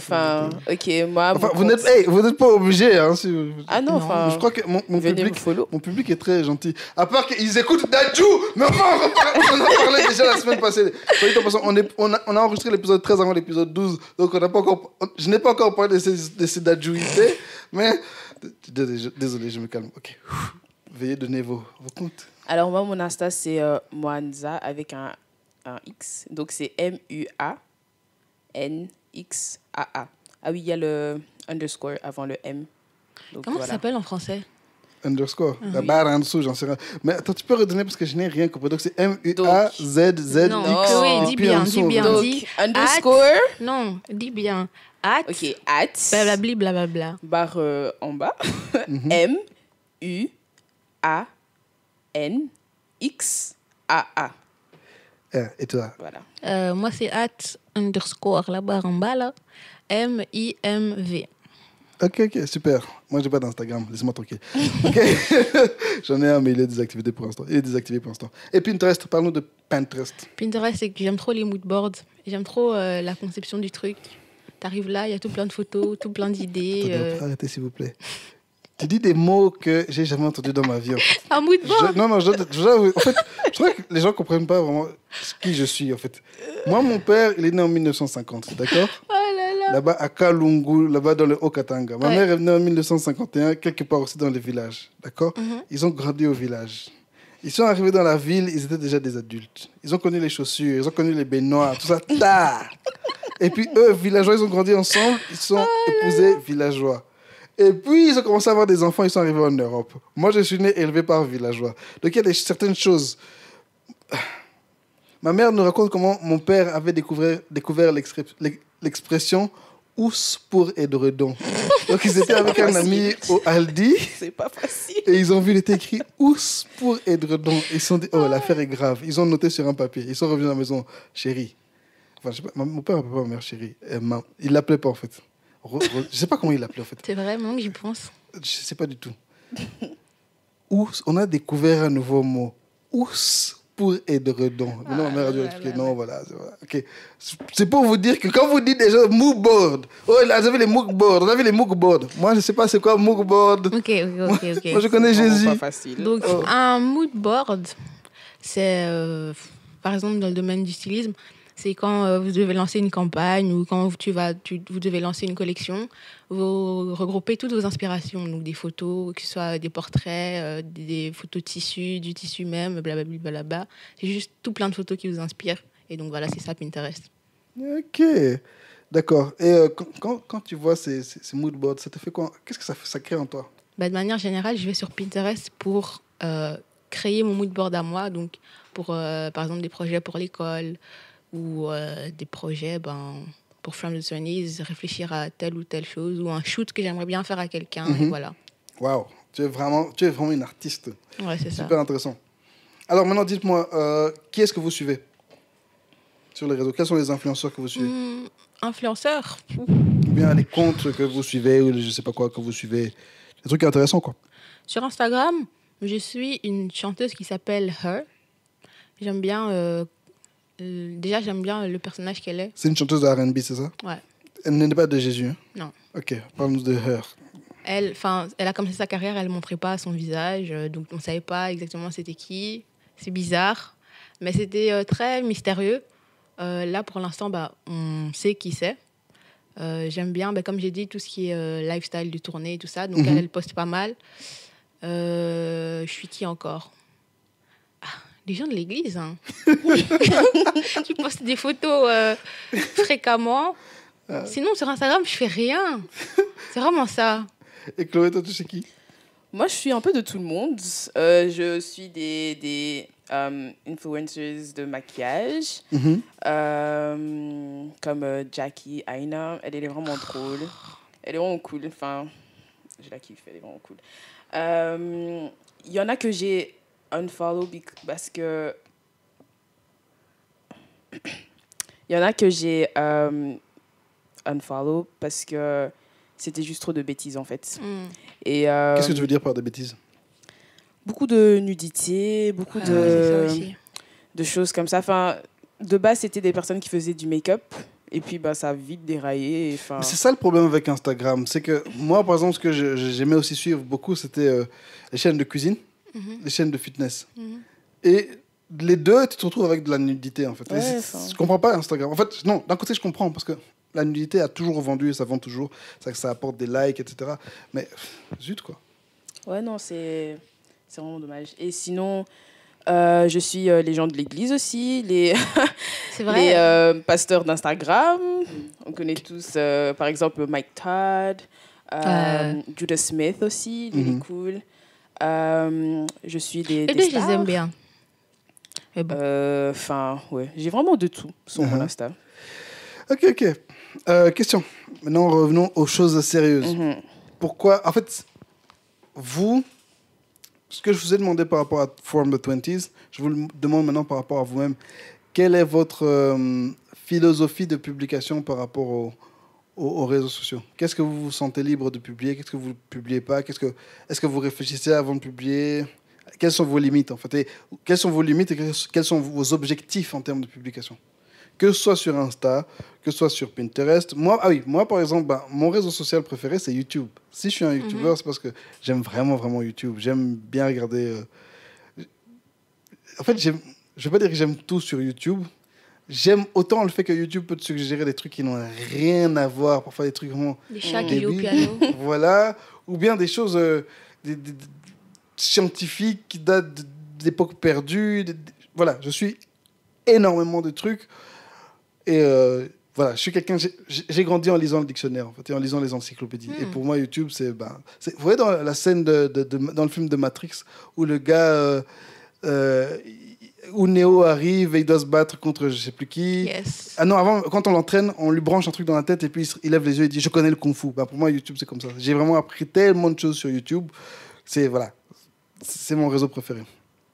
Ok, moi... vous n'êtes pas obligé. Hein, Ah non, enfin... Je crois que mon public est très gentil. À part qu'ils écoutent Dadju. Mais enfin, on en parlait déjà la semaine passée. On a enregistré l'épisode 13 avant l'épisode 12. Donc, je n'ai pas encore parlé de ces Dadjuités. Mais, désolé, je me calme. Ok. Veuillez donner vos comptes. Alors, moi, mon Insta, c'est Mwanza avec un X. Donc, c'est MUANXAA. Ah oui, il y a le underscore avant le M. Donc, Comment ça s'appelle en français? Underscore. La barre en dessous, j'en sais rien. Mais attends, tu peux redonner parce que je n'ai rien compris. Donc, c'est MUAZZX. Non, oui, dis bien. Donc, underscore. Non, dis bien. At. Ok, at. Blablabla. Barre en bas. MUANXAA. Et toi? Voilà. Moi, c'est at underscore, la barre en bas, là. MIMV. Ok, super. Moi, j'ai pas d'Instagram. Laisse-moi tranquille. Ok. J'en ai un, mais il est désactivé pour l'instant. Et Pinterest, parle-nous de Pinterest. Pinterest, c'est que j'aime trop les moodboards. J'aime trop la conception du truc. T'arrives là, il y a tout plein de photos, tout plein d'idées. Arrêtez, s'il vous plaît. Tu dis des mots que j'ai jamais entendus dans ma vie. En fait. Un moodboard? En fait, je crois que les gens comprennent pas vraiment qui je suis, en fait. Moi, mon père, il est né en 1950, d'accord? Oh là là. Là-bas, à Kalungu, là-bas dans le Haut-Katanga. Ma mère est née en 1951, quelque part aussi dans les villages, d'accord? Ils ont grandi au village. Ils sont arrivés dans la ville, ils étaient déjà des adultes. Ils ont connu les chaussures, ils ont connu les baignoires, tout ça. Et puis eux, villageois, ils ont grandi ensemble, ils sont épousés villageois. Et puis, ils ont commencé à avoir des enfants, ils sont arrivés en Europe. Moi, je suis né élevé par villageois. Donc, il y a certaines choses. Ma mère nous raconte comment mon père avait découvert l'expression « ous pour édredon ». Donc, ils étaient avec un ami au Aldi. C'est pas facile. Et ils ont vu, il était écrit « ous pour édredon ». Ils se sont dit « Oh, l'affaire est grave ». Ils ont noté sur un papier. Ils sont revenus à la maison « Chérie, Enfin, je sais pas, mon père appelait pas ma mère chérie. Il l'appelait pas, en fait. Je sais pas comment il l'appelait, en fait. C'est vrai, maintenant que j'y pense. Je sais pas du tout. On a découvert un nouveau mot. Ous pour édredon. Maintenant, ma mère a dû expliquer. Non, voilà. Ok. C'est pour vous dire que quand vous dites déjà moodboard, oh, là, vous avez les moodboards, on avait les moodboards. Moi, je sais pas c'est quoi moodboard. Ok. Moi, je connais Jésus. Pas facile. Donc, un mood board, c'est, par exemple, dans le domaine du stylisme, c'est quand vous devez lancer une campagne ou quand vous devez lancer une collection, vous regroupez toutes vos inspirations, donc des photos, que ce soit des portraits, des photos de tissu, du tissu même, blablabla. C'est juste tout plein de photos qui vous inspirent. Et donc voilà, c'est ça Pinterest. Ok. D'accord. Et quand tu vois ces moodboards, ça te fait quoi? Qu'est-ce que ça crée en toi? De manière générale, je vais sur Pinterest pour créer mon mood board à moi, donc pour, par exemple, des projets pour l'école ou des projets pour From the 20s, réfléchir à telle ou telle chose ou un shoot que j'aimerais bien faire à quelqu'un. Et voilà. Waouh, tu es vraiment une artiste. Ouais, c'est ça. Super intéressant. Alors maintenant, dites-moi, qui est-ce que vous suivez sur les réseaux? Quels sont les influenceurs que vous suivez? Influenceur. Ou bien les comptes que vous suivez ou je sais pas quoi que vous suivez? Des trucs intéressants, quoi. Sur Instagram, je suis une chanteuse qui s'appelle Her. J'aime bien... déjà, j'aime bien le personnage qu'elle est. C'est une chanteuse de R&B, c'est ça? Ouais. Elle n'est pas de Jésus, hein? Non. Ok, parle-nous de Her. Elle a commencé sa carrière, elle ne montrait pas son visage, donc on ne savait pas exactement c'était qui. C'est bizarre, mais c'était très mystérieux. Là, pour l'instant, on sait qui c'est. J'aime bien, comme j'ai dit, tout ce qui est lifestyle de tournée et tout ça. Donc, elle poste pas mal. Je suis qui encore? Les gens de l'église, hein. Qui postent des photos fréquemment. Sinon, sur Instagram, je fais rien. C'est vraiment ça. Et Chloé, toi, tu sais qui? Moi, je suis un peu de tout le monde. Je suis des influencers de maquillage, comme Jackie Aina. Elle est vraiment drôle. Elle est vraiment cool. Enfin, je la kiffe, elle est vraiment cool. Il y en a que j'ai unfollow parce que... Il y en a que j'ai unfollow parce que c'était juste trop de bêtises, en fait. Et, qu'est-ce que tu veux dire par des bêtises? Beaucoup de nudité, beaucoup de choses comme ça. Enfin, de base, c'était des personnes qui faisaient du make-up. Et puis, ça a vite déraillé. Mais c'est ça le problème avec Instagram. C'est que moi, par exemple, ce que j'aimais aussi suivre beaucoup, c'était les chaînes de cuisine, les chaînes de fitness. Et les deux, tu te retrouves avec de la nudité, en fait. Ouais, je comprends pas Instagram. En fait, non, d'un côté, je comprends, parce que la nudité a toujours vendu, et ça vend toujours. Ça apporte des likes, etc. Mais zut, quoi. Ouais, non, c'est vraiment dommage. Et sinon, je suis les gens de l'église aussi, c'est vrai. les pasteurs d'Instagram. On connaît tous, par exemple, Mike Todd, Judah Smith aussi, il est cool. Je suis des deux, stars. je les aime bien. Enfin, ouais, j'ai vraiment de tout sur mon Insta. Ok. Question. Maintenant, revenons aux choses sérieuses. Pourquoi, en fait, vous, ce que je vous ai demandé par rapport à From the 20s, je vous le demande maintenant par rapport à vous-même. Quelle est votre philosophie de publication par rapport aux réseaux sociaux? Qu'est-ce que vous vous sentez libre de publier? Qu'est-ce que vous ne publiez pas? Est-ce que vous réfléchissez avant de publier? Quelles sont vos limites, en fait? Et quelles sont vos limites et quels sont vos objectifs en termes de publication? Que ce soit sur Insta, que ce soit sur Pinterest. Moi, par exemple, mon réseau social préféré, c'est YouTube. Si je suis un YouTuber, c'est parce que j'aime vraiment, vraiment YouTube. J'aime bien regarder... En fait, je ne vais pas dire que j'aime tout sur YouTube. J'aime autant le fait que YouTube peut te suggérer des trucs qui n'ont rien à voir. Parfois, des trucs vraiment... Des chats qui jouent au piano. Voilà. Ou bien des choses scientifiques qui datent d'époques perdues. Voilà, je suis énormément de trucs. Et voilà, je suis quelqu'un... J'ai grandi en lisant le dictionnaire, en fait, et en lisant les encyclopédies. Et pour moi, YouTube, c'est... vous voyez dans la scène dans le film de Matrix, où le gars... où Neo arrive et il doit se battre contre je sais plus qui. Yes. Ah non, avant, quand on l'entraîne, on lui branche un truc dans la tête et puis il lève les yeux et dit « Je connais le Kung Fu ». Pour moi, YouTube, c'est comme ça. J'ai vraiment appris tellement de choses sur YouTube. C'est mon réseau préféré.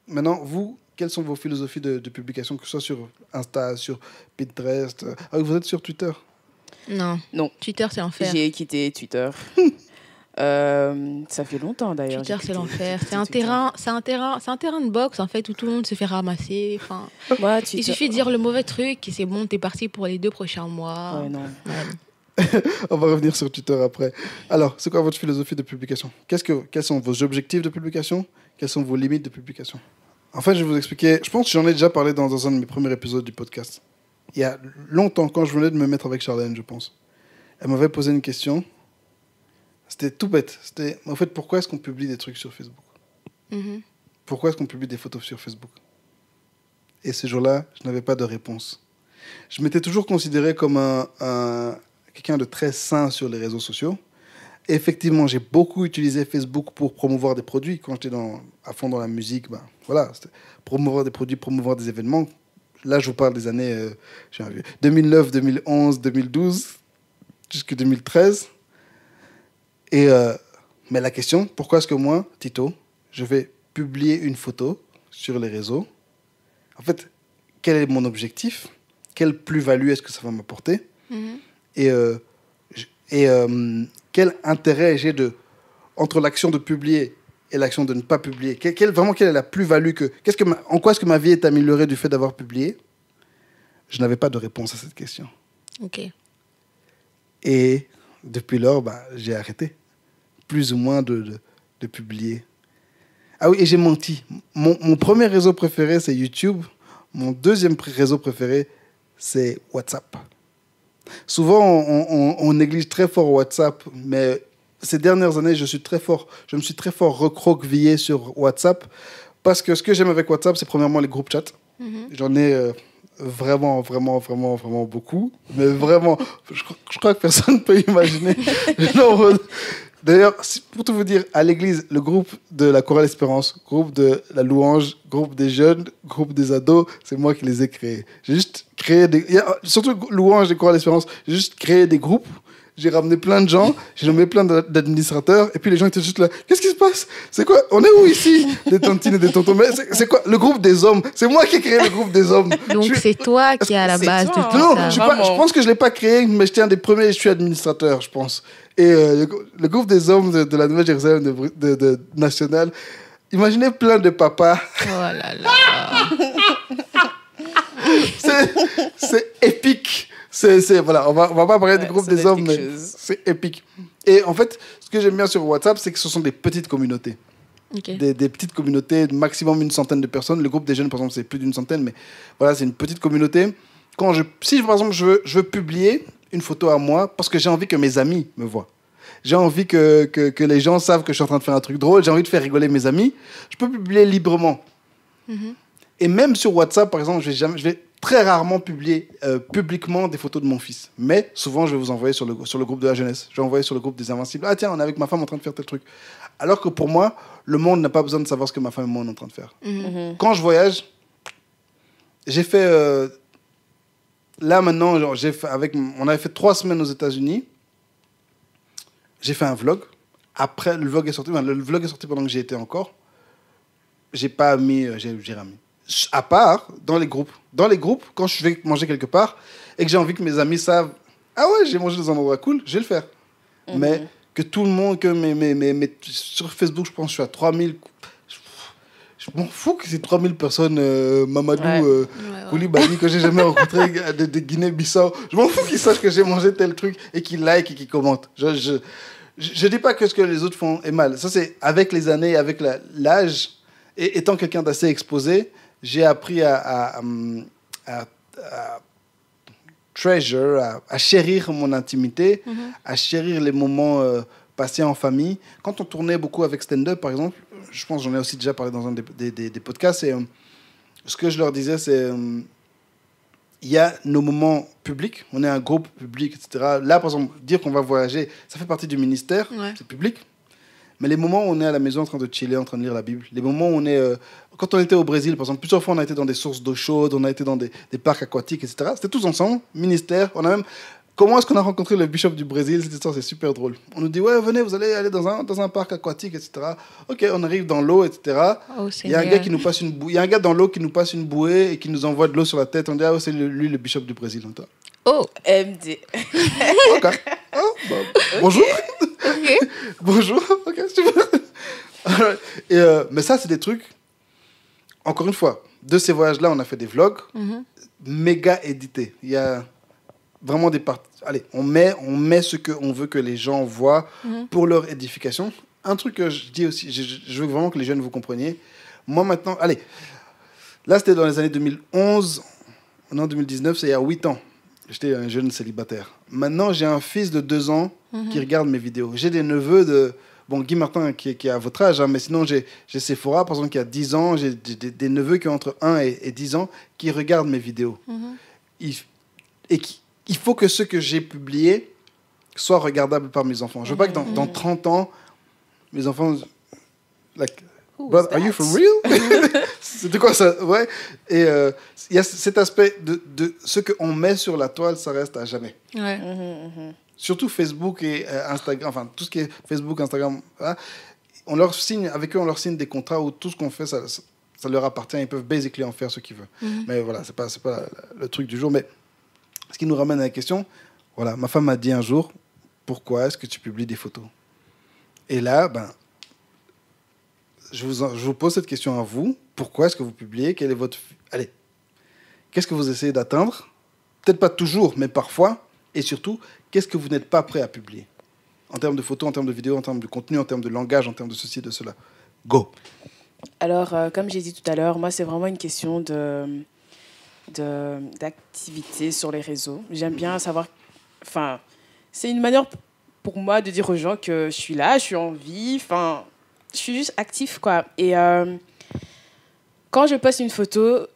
maintenant, vous, quelles sont vos philosophies de publication, que ce soit sur Insta, sur Pinterest Ah oui, vous êtes sur Twitter? Non. Non. Twitter, c'est l'enfer. J'ai quitté Twitter. Ça fait longtemps d'ailleurs. Twitter, j'ai c'est quitté- l'enfer. j'ai C'est un quitté terrain, c'est un terrain de boxe en fait où tout le monde se fait ramasser. Enfin, Twitter. Ouais, il Twitter. suffit de dire le mauvais truc et c'est bon, t'es parti pour les 2 prochains mois. Ouais, non. Ouais. On va revenir sur Twitter après. Alors, c'est quoi votre philosophie de publication? Quels sont vos objectifs de publication? Quelles sont vos limites de publication? En fait, je vais vous expliquer. Je pense que j'en ai déjà parlé dans un de mes premiers épisodes du podcast. Il y a longtemps, quand je venais de me mettre avec Charlène, je pense. Elle m'avait posé une question. C'était tout bête. C'était, en fait, pourquoi est-ce qu'on publie des trucs sur Facebook? Mhm. Pourquoi est-ce qu'on publie des photos sur Facebook? Et ce jour-là, je n'avais pas de réponse. Je m'étais toujours considéré comme quelqu'un de très sain sur les réseaux sociaux. Et effectivement, j'ai beaucoup utilisé Facebook pour promouvoir des produits. Quand j'étais à fond dans la musique, ben, voilà, c'était promouvoir des produits, promouvoir des événements. Là, je vous parle des années 2009, 2011, 2012, jusqu'en 2013. Mais la question, pourquoi est-ce que moi, Tito, je vais publier une photo sur les réseaux? En fait, quel est mon objectif? Quelle plus-value est-ce que ça va m'apporter? Mhm. Quel intérêt j'ai entre l'action de publier et l'action de ne pas publier? Vraiment, quelle est la plus-value en quoi est-ce que ma vie est améliorée du fait d'avoir publié? Je n'avais pas de réponse à cette question. Ok. Et depuis lors, j'ai arrêté, plus ou moins, de publier. Ah oui, et j'ai menti. Mon premier réseau préféré, c'est YouTube. Mon deuxième réseau préféré, c'est WhatsApp. Souvent, on néglige très fort WhatsApp, mais ces dernières années, je me suis très fort recroquevillé sur WhatsApp, parce que ce que j'aime avec WhatsApp, c'est premièrement les groupes chat. Mhm. J'en ai vraiment, vraiment, vraiment, vraiment beaucoup. Mais vraiment, je crois que personne ne peut imaginer. Genre, d'ailleurs, pour tout vous dire, à l'église, le groupe de la Chorale Espérance, groupe de la Louange, groupe des jeunes, groupe des ados, c'est moi qui les ai créés. J'ai juste créé surtout Louange et Chorale Espérance, j'ai juste créé des groupes. J'ai ramené plein de gens, j'ai nommé plein d'administrateurs, et puis les gens étaient juste là. Qu'est-ce qui se passe? C'est quoi? On est où ici? Des tontines et des tontons. Mais c'est quoi? Le groupe des hommes. C'est moi qui ai créé le groupe des hommes. Donc c'est toi qui es à la C'est base de toi, tout Non, ça. je pense que je ne l'ai pas créé, mais j'étais un des premiers, je suis administrateur, je pense. Et le groupe des hommes de la Nouvelle-Jérusalem de nationale, imaginez plein de papas. Oh là là. C'est épique. Voilà, on va pas parler du groupe ça des doit être hommes, mais quelque chose. c'est épique. Et en fait, ce que j'aime bien sur WhatsApp, c'est que ce sont des petites communautés. Ok. Des petites communautés, maximum une centaine de personnes. Le groupe des jeunes, par exemple, c'est plus d'une centaine, mais voilà, c'est une petite communauté. Si, par exemple, je veux publier une photo à moi, parce que j'ai envie que mes amis me voient. J'ai envie que les gens savent que je suis en train de faire un truc drôle. J'ai envie de faire rigoler mes amis. Je peux publier librement. Mhm. Et même sur WhatsApp, par exemple, je vais très rarement publier publiquement des photos de mon fils. Mais souvent, je vais vous envoyer sur le groupe de la jeunesse. Je vais envoyer sur le groupe des Invincibles. Ah tiens, on est avec ma femme en train de faire tel truc. Alors que pour moi, le monde n'a pas besoin de savoir ce que ma femme et moi on est en train de faire. Mhm. Quand je voyage, j'ai fait... là maintenant, genre, on avait fait 3 semaines aux États-Unis. J'ai fait un vlog. Après, le vlog est sorti. Le vlog est sorti pendant que j'y étais encore. J'ai pas mis... j'ai remis. À part dans les groupes. Dans les groupes, quand je vais manger quelque part et que j'ai envie que mes amis savent « Ah ouais, j'ai mangé dans un endroit cool », je vais le faire. Mais que tout le monde, sur Facebook, je pense que je suis à 3000... Je m'en fous que c'est 3000 personnes, Mamadou, Ouais. Koulibaly, que j'ai jamais rencontré, de Guinée-Bissau. Je m'en fous qu'ils sachent que j'ai mangé tel truc et qu'ils like et qu'ils commentent. Je dis pas que ce que les autres font est mal. Ça, c'est avec les années, avec l'âge, et étant quelqu'un d'assez exposé, j'ai appris à treasure, à chérir mon intimité, à chérir les moments passés en famille. Quand on tournait beaucoup avec stand-up, par exemple, je pense que j'en ai aussi déjà parlé dans un des podcasts, et ce que je leur disais, c'est il y a nos moments publics, on est un groupe public, etc. Là, par exemple, dire qu'on va voyager, ça fait partie du ministère, Ouais. c'est public. Mais les moments où on est à la maison en train de chiller, en train de lire la Bible, les moments où on est... quand on était au Brésil, par exemple, plusieurs fois, on a été dans des sources d'eau chaude, on a été dans des parcs aquatiques, etc. C'était tous ensemble, ministère. comment est-ce qu'on a rencontré le bishop du Brésil? Cette histoire, c'est super drôle. On nous dit, ouais, venez, vous allez aller dans un parc aquatique, etc. Ok, on arrive dans l'eau, etc. Oh, Il y a un gars qui nous passe il y a un gars dans l'eau qui nous passe une bouée et qui nous envoie de l'eau sur la tête. On dit, ah, c'est lui, le bishop du Brésil. On dit, Oh, MD. ok. Oh, bah, bonjour. ok. Bonjour. Ok, super. Et, mais ça, c'est des trucs, encore une fois, de ces voyages-là, on a fait des vlogs méga édités. Il y a vraiment des parties. Allez, on met ce qu'on veut que les gens voient pour leur édification. Un truc que je dis aussi, je veux vraiment que les jeunes vous compreniez. Moi, maintenant, allez, là, c'était dans les années 2011. Non, 2019, c'est il y a 8 ans. J'étais un jeune célibataire. Maintenant, j'ai un fils de 2 ans qui regarde mes vidéos. J'ai des neveux de... Bon, Guy Martin qui est à votre âge, hein, mais sinon, j'ai Sephora, par exemple, qui a 10 ans. J'ai des neveux qui ont entre 1 et 10 ans qui regardent mes vidéos. Il faut que ce que j'ai publié soit regardable par mes enfants. Je veux pas que dans 30 ans, mes enfants... Like, brother, are you for real? C'était quoi ça? Ouais. Et il y a cet aspect de ce qu'on met sur la toile, ça reste à jamais. Ouais. Surtout Facebook et Instagram, enfin tout ce qui est Facebook, Instagram, hein, on leur signe des contrats où tout ce qu'on fait, ça leur appartient. Ils peuvent basically en faire ce qu'ils veulent. Mais voilà, c'est pas le truc du jour. Mais ce qui nous ramène à la question, voilà, ma femme m'a dit un jour, pourquoi est-ce que tu publies des photos? Et là, ben, je vous pose cette question à vous. Pourquoi est-ce que vous publiez? Quel est votre... Allez, qu'est-ce que vous essayez d'atteindre? Peut-être pas toujours, mais parfois. Et surtout, qu'est-ce que vous n'êtes pas prêt à publier? En termes de photos, en termes de vidéos, en termes de contenu, en termes de langage, en termes de ceci, de cela. Go! Alors, comme j'ai dit tout à l'heure, moi, c'est vraiment une question d'activité sur les réseaux. J'aime bien savoir... Enfin, c'est une manière pour moi de dire aux gens que je suis là, je suis en vie, enfin... Je suis juste actif, quoi. Et quand je poste une photo,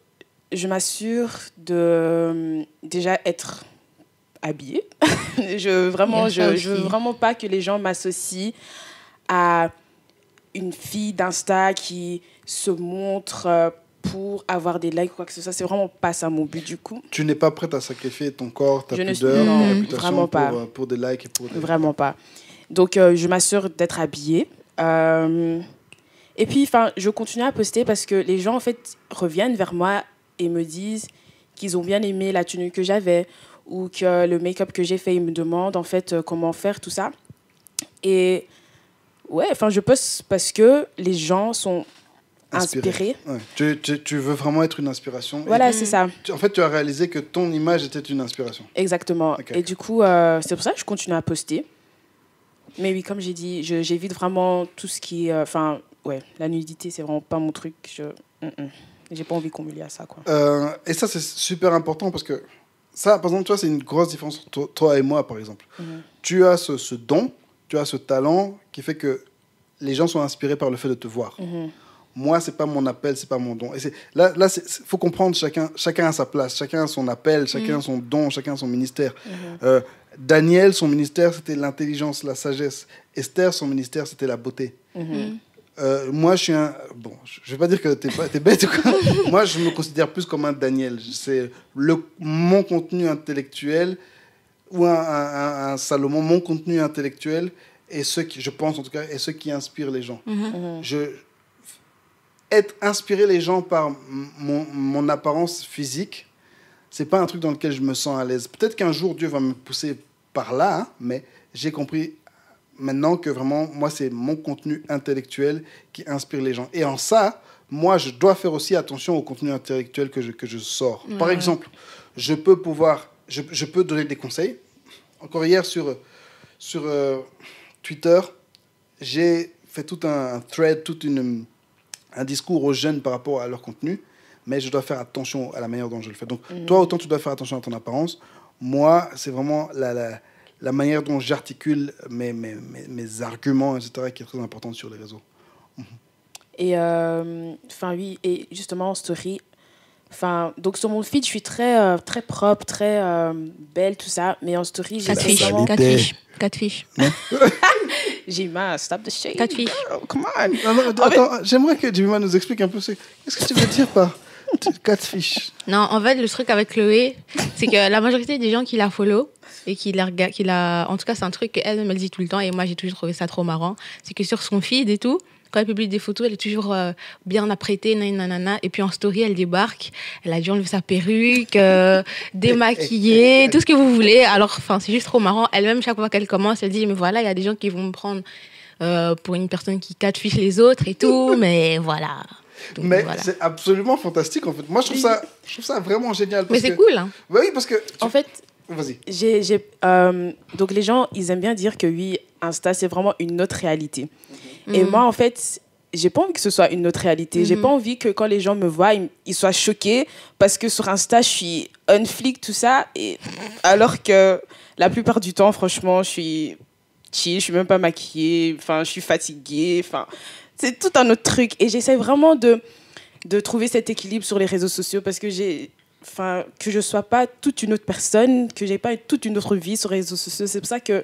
je m'assure de déjà être habillée. Je veux vraiment pas que les gens m'associent à une fille d'Insta qui se montre pour avoir des likes ou quoi que ce soit. C'est vraiment pas ça mon but, du coup. Tu n'es pas prête à sacrifier ton corps, ta pudeur, non, ta réputation vraiment pas. Pour des likes et pour des... Vraiment pas. Donc, je m'assure d'être habillée. Et puis, je continue à poster parce que les gens, en fait, reviennent vers moi et me disent qu'ils ont bien aimé la tenue que j'avais ou que le make-up que j'ai fait, ils me demandent, en fait, comment faire, tout ça. Et ouais, je poste parce que les gens sont inspirés. Ouais. Tu veux vraiment être une inspiration. Voilà, c'est ça. En fait, tu as réalisé que ton image était une inspiration. Exactement. Okay. Et du coup, c'est pour ça que je continue à poster. Mais oui, comme j'ai dit, j'évite vraiment tout ce qui... la nudité, c'est vraiment pas mon truc. J'ai pas envie qu'on me lie à ça, quoi. Et ça, c'est super important parce que ça, par exemple, toi, c'est une grosse différence entre toi et moi, par exemple. Tu as ce don, tu as ce talent qui fait que les gens sont inspirés par le fait de te voir. Moi, c'est pas mon appel, c'est pas mon don. Et là, faut comprendre, chacun a sa place, chacun a son appel, chacun a son don, chacun a son ministère. Daniel, son ministère, c'était l'intelligence, la sagesse. Esther, son ministère, c'était la beauté. Moi, je suis un... Bon, je vais pas dire que t'es bête, quoi. Moi, je me considère plus comme un Daniel. C'est mon contenu intellectuel, ou un Salomon, mon contenu intellectuel, et je pense en tout cas, et ce qui inspire les gens. Être inspiré les gens par mon apparence physique, c'est pas un truc dans lequel je me sens à l'aise. Peut-être qu'un jour, Dieu va me pousser par là, hein, mais j'ai compris maintenant que vraiment, moi, c'est mon contenu intellectuel qui inspire les gens. Et en ça, moi, je dois faire aussi attention au contenu intellectuel que je sors. Par exemple, je peux donner des conseils. Encore hier, sur Twitter, j'ai fait tout un thread, un discours aux jeunes par rapport à leur contenu, mais je dois faire attention à la manière dont je le fais. Donc, toi, autant tu dois faire attention à ton apparence. Moi, c'est vraiment la manière dont j'articule mes arguments, etc., qui est très importante sur les réseaux. Et, oui, et justement, en story, donc sur mon feed, je suis très, très propre, très belle, tout ça, mais en story, j'ai vraiment... 4 fiches. Jemima, stop the shade. 4 fiches. Oh, come on. Attends, j'aimerais que Jemima nous explique un peu qu'est-ce que tu veux dire par catfish. Non, en fait, le truc avec Chloé, c'est que la majorité des gens qui la follow et qui la regardent, en tout cas, c'est un truc qu'elle me dit tout le temps et moi, j'ai toujours trouvé ça trop marrant. C'est que sur son feed et tout, quand elle publie des photos, elle est toujours bien apprêtée, nanana. Et puis en story, elle débarque, elle a dû enlever sa perruque, démaquiller, tout ce que vous voulez. Alors, c'est juste trop marrant. Elle-même, chaque fois qu'elle commence, elle dit, mais voilà, il y a des gens qui vont me prendre pour une personne qui catfish les autres et tout, mais voilà. Donc, mais voilà. c'est absolument fantastique, en fait. Moi, je trouve ça vraiment génial. Mais c'est cool, hein. Oui, parce que... En fait, vas-y. donc les gens, ils aiment bien dire que oui, Insta, c'est vraiment une autre réalité. Et moi, en fait, j'ai pas envie que ce soit une autre réalité. J'ai pas envie que quand les gens me voient, ils soient choqués parce que sur Insta, je suis un flic, tout ça. Et alors que la plupart du temps, franchement, je suis chill, je suis même pas maquillée, je suis fatiguée. C'est tout un autre truc. Et j'essaie vraiment de trouver cet équilibre sur les réseaux sociaux parce que que je sois pas toute une autre personne, que j'ai pas toute une autre vie sur les réseaux sociaux. C'est pour ça que,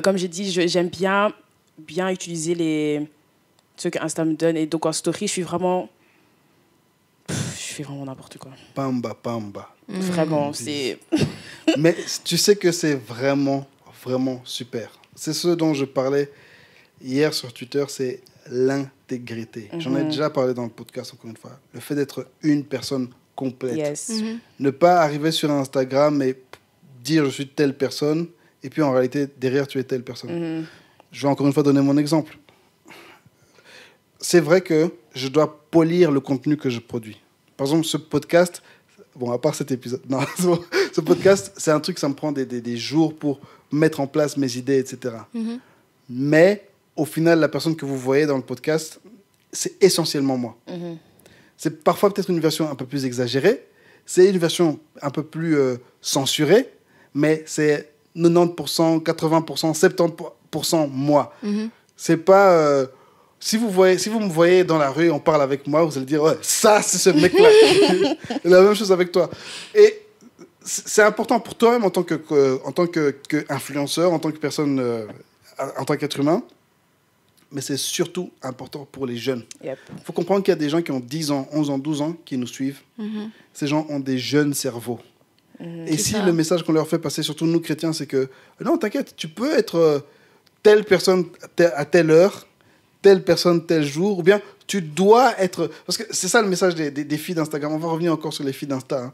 comme j'ai dit, j'aime bien utiliser ce que Insta me donne. Et donc en story, je fais vraiment n'importe quoi. Pamba. Vraiment, c'est... Mais tu sais que c'est vraiment, vraiment super. C'est ce dont je parlais hier sur Twitter, c'est l'intégrité. J'en ai déjà parlé dans le podcast, encore une fois. Le fait d'être une personne complète. Yes. Ne pas arriver sur Instagram et dire je suis telle personne, et puis en réalité, derrière, tu es telle personne. Je vais encore une fois donner mon exemple. C'est vrai que je dois polir le contenu que je produis. Par exemple, ce podcast, bon, à part cet épisode, non, ce podcast, c'est un truc, ça me prend des jours pour mettre en place mes idées, etc. Mais au final, la personne que vous voyez dans le podcast, c'est essentiellement moi. C'est parfois peut-être une version un peu plus exagérée, c'est une version un peu plus censurée, mais c'est 90%, 80%, 70% moi. C'est pas... si vous me voyez dans la rue, on parle avec moi, vous allez dire, ouais, ça, c'est ce mec-là. La même chose avec toi. Et c'est important pour toi-même en tant qu'influenceur, en tant que personne, en tant qu'être humain, mais c'est surtout important pour les jeunes. Yep. Il faut comprendre qu'il y a des gens qui ont 10 ans, 11 ans, 12 ans qui nous suivent. Ces gens ont des jeunes cerveaux. Et si le message qu'on leur fait passer, surtout nous chrétiens, c'est que non, t'inquiète, tu peux être telle personne à telle heure, telle personne tel jour, ou bien tu dois être... Parce que c'est ça le message des filles d'Instagram. On va revenir encore sur les filles d'Insta. Hein.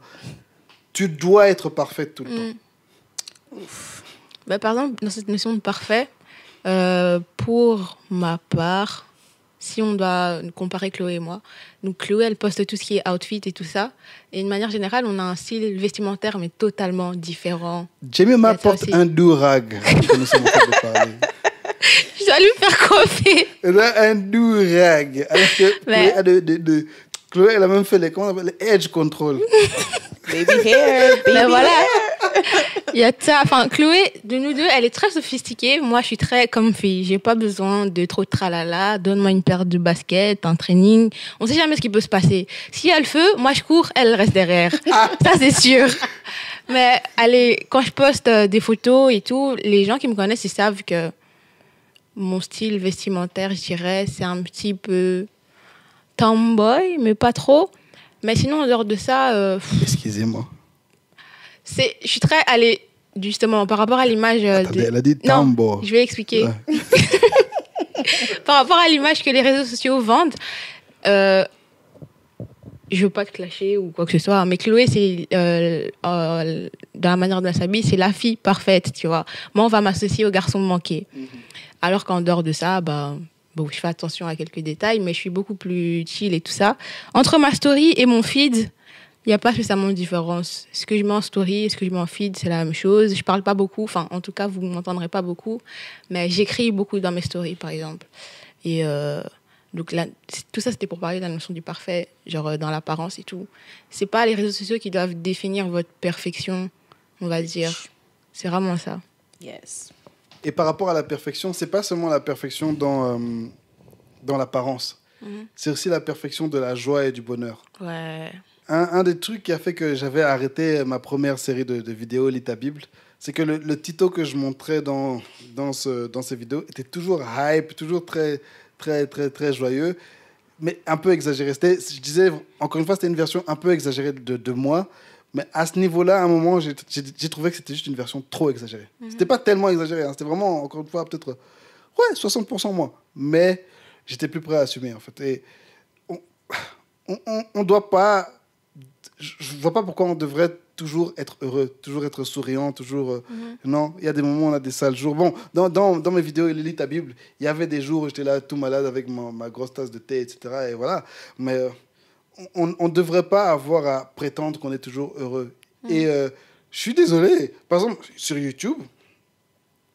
Tu dois être parfaite tout le temps. Par exemple, dans cette notion de parfait, pour ma part, si on doit comparer Chloé et moi, donc Chloé, elle poste tout ce qui est outfit et tout ça. Et de manière générale, on a un style vestimentaire, mais totalement différent. Jemima porte un do-rag. Nous sommes en train de parler. Je dois lui faire coiffer. Elle a un do-rag. Alors que Chloé, elle a même fait les edge control. Baby hair, baby voilà. hair. Il y a ça. Chloé, de nous deux, elle est très sophistiquée. Moi, je suis très comfy. J'ai pas besoin de trop de tralala. Donne-moi une paire de baskets, un training. On sait jamais ce qui peut se passer. S'il y a le feu, moi, je cours, elle reste derrière. Ça, c'est sûr. Mais allez, quand je poste des photos et tout, les gens qui me connaissent, ils savent que mon style vestimentaire, je dirais, c'est un petit peu tomboy, mais pas trop. Mais sinon, en dehors de ça... Excusez-moi. Je suis très... Allez, justement, par rapport à l'image... Elle a dit tomboy. Non, je vais expliquer. Ouais. Par rapport à l'image que les réseaux sociaux vendent, je veux pas te clasher ou quoi que ce soit, mais Chloé, c'est dans la manière de s'habiller, c'est la fille parfaite, tu vois. Moi, on va m'associer au garçon manqué. Alors qu'en dehors de ça, je fais attention à quelques détails, mais je suis beaucoup plus chill et tout ça. Entre ma story et mon feed, il n'y a pas spécialement de différence. Ce que je mets en story et ce que je mets en feed, c'est la même chose. Je parle pas beaucoup, en tout cas, vous ne m'entendrez pas beaucoup, mais j'écris beaucoup dans mes stories, par exemple. Et donc là, tout ça, c'était pour parler de la notion du parfait, genre dans l'apparence et tout. C'est pas les réseaux sociaux qui doivent définir votre perfection, on va dire. C'est vraiment ça. Yes. Et par rapport à la perfection, c'est pas seulement la perfection dans l'apparence. C'est aussi la perfection de la joie et du bonheur. Ouais. Un des trucs qui a fait que j'avais arrêté ma première série de vidéos Lis ta Bible, c'est que le Tito que je montrais dans ces vidéos était toujours hype, toujours très, très, très, très joyeux. mais un peu exagéré. Je disais, encore une fois, c'était une version un peu exagérée de moi. Mais à ce niveau-là, à un moment, j'ai trouvé que c'était juste une version trop exagérée. C'était pas tellement exagéré. C'était vraiment, encore une fois, peut-être, ouais, 60% moins. Mais j'étais plus prêt à assumer, en fait. Et on doit pas... Je vois pas pourquoi on devrait toujours être heureux, toujours être souriant, toujours... Non, il y a des moments où on a des sales jours. Bon, dans mes vidéos, il lit ta Bible, il y avait des jours où j'étais là tout malade avec ma grosse tasse de thé, etc. Et voilà. Mais on ne devrait pas avoir à prétendre qu'on est toujours heureux. Et je suis désolé. Par exemple, sur YouTube,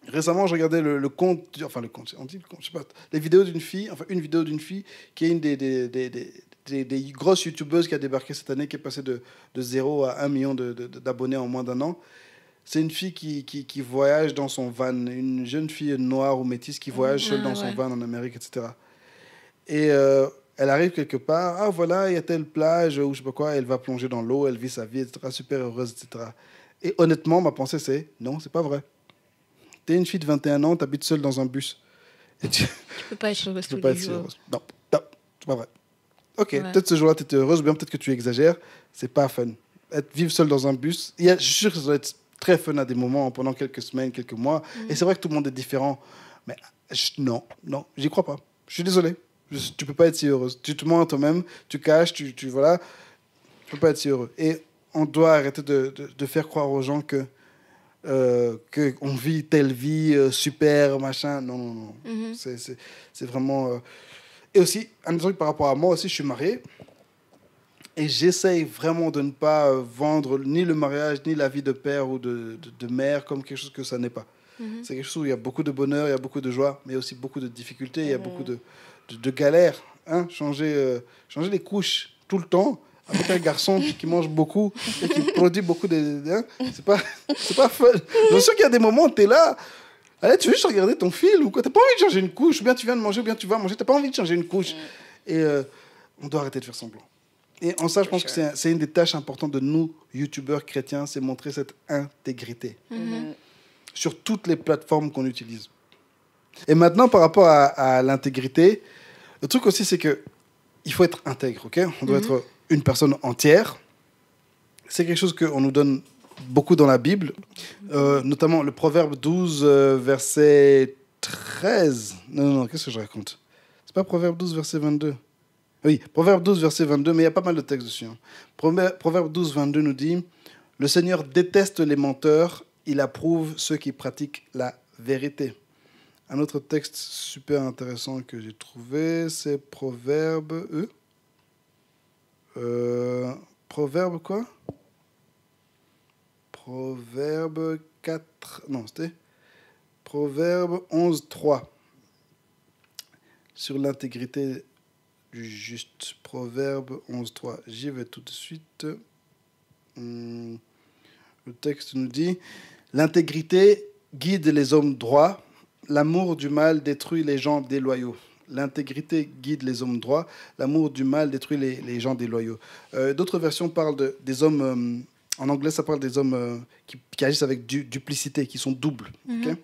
récemment, je regardais le compte... Enfin, le compte, on dit le compte, je sais pas. Les vidéos d'une fille, enfin, une vidéo d'une fille qui est une des grosses youtubeuses qui a débarqué cette année, qui est passée de 0 à 1 million d'abonnés en moins d'un an. C'est une fille qui voyage dans son van, une jeune fille noire ou métisse qui voyage seule dans son van en Amérique, etc. Et elle arrive quelque part, ah voilà, il y a telle plage, ou je sais pas quoi, elle va plonger dans l'eau, elle vit sa vie, etc., super heureuse, etc. Et honnêtement, ma pensée, c'est, non, c'est pas vrai. T'es une fille de 21 ans, t'habites seule dans un bus. Et tu peux pas être heureuse tous peux pas les être jours. heureuse. Non, c'est pas vrai. Ok, peut-être ce jour-là, tu étais heureuse, ou bien peut-être que tu exagères. C'est pas fun. Vivre seul dans un bus, je suis sûr que ça doit être très fun à des moments, pendant quelques semaines, quelques mois. Et c'est vrai que tout le monde est différent. Mais non, j'y crois pas. Je suis désolé. Tu peux pas être si heureuse. Tu te mens à toi-même, tu caches, voilà. Tu peux pas être si heureux. Et on doit arrêter de faire croire aux gens qu'on vit telle vie super, machin. Non. C'est vraiment... Et aussi, un truc par rapport à moi aussi, je suis marié. Et j'essaye vraiment de ne pas vendre ni le mariage, ni la vie de père ou de mère comme quelque chose que ça n'est pas. C'est quelque chose où il y a beaucoup de bonheur, il y a beaucoup de joie, mais aussi beaucoup de difficultés, il y a beaucoup de galères. Hein? Changer les couches tout le temps avec un garçon qui mange beaucoup et qui produit beaucoup hein? C'est pas fun. Bien sûr qu'il y a des moments où tu es là, allez, tu veux juste regarder ton film ou quoi? T'as pas envie de changer une couche, ou bien tu viens de manger, ou bien tu vas manger, t'as pas envie de changer une couche. Et on doit arrêter de faire semblant. Et en ça, je pense que c'est une des tâches importantes de nous, youtubeurs chrétiens, c'est montrer cette intégrité sur toutes les plateformes qu'on utilise. Et maintenant, par rapport à l'intégrité, le truc aussi, c'est que il faut être intègre, ok? On doit être une personne entière. C'est quelque chose qu'on nous donne beaucoup dans la Bible, notamment le Proverbe 12, verset 13. Non, qu'est-ce que je raconte? C'est pas Proverbe 12, verset 22. Oui, Proverbe 12, verset 22, mais il y a pas mal de textes dessus. Hein. Proverbe 12, 22 nous dit « Le Seigneur déteste les menteurs, il approuve ceux qui pratiquent la vérité. » Un autre texte super intéressant que j'ai trouvé, c'est Proverbe... Proverbe quoi? Proverbe 4... Non, c'était Proverbe 11, 3. Sur l'intégrité du juste. Proverbe 11, 3. J'y vais tout de suite. Le texte nous dit « L'intégrité guide les hommes droits, l'amour du mal détruit les gens déloyaux. » L'intégrité guide les hommes droits, l'amour du mal détruit les gens déloyaux. D'autres versions parlent des hommes... en anglais, ça parle des hommes qui agissent avec duplicité, qui sont doubles. Okay?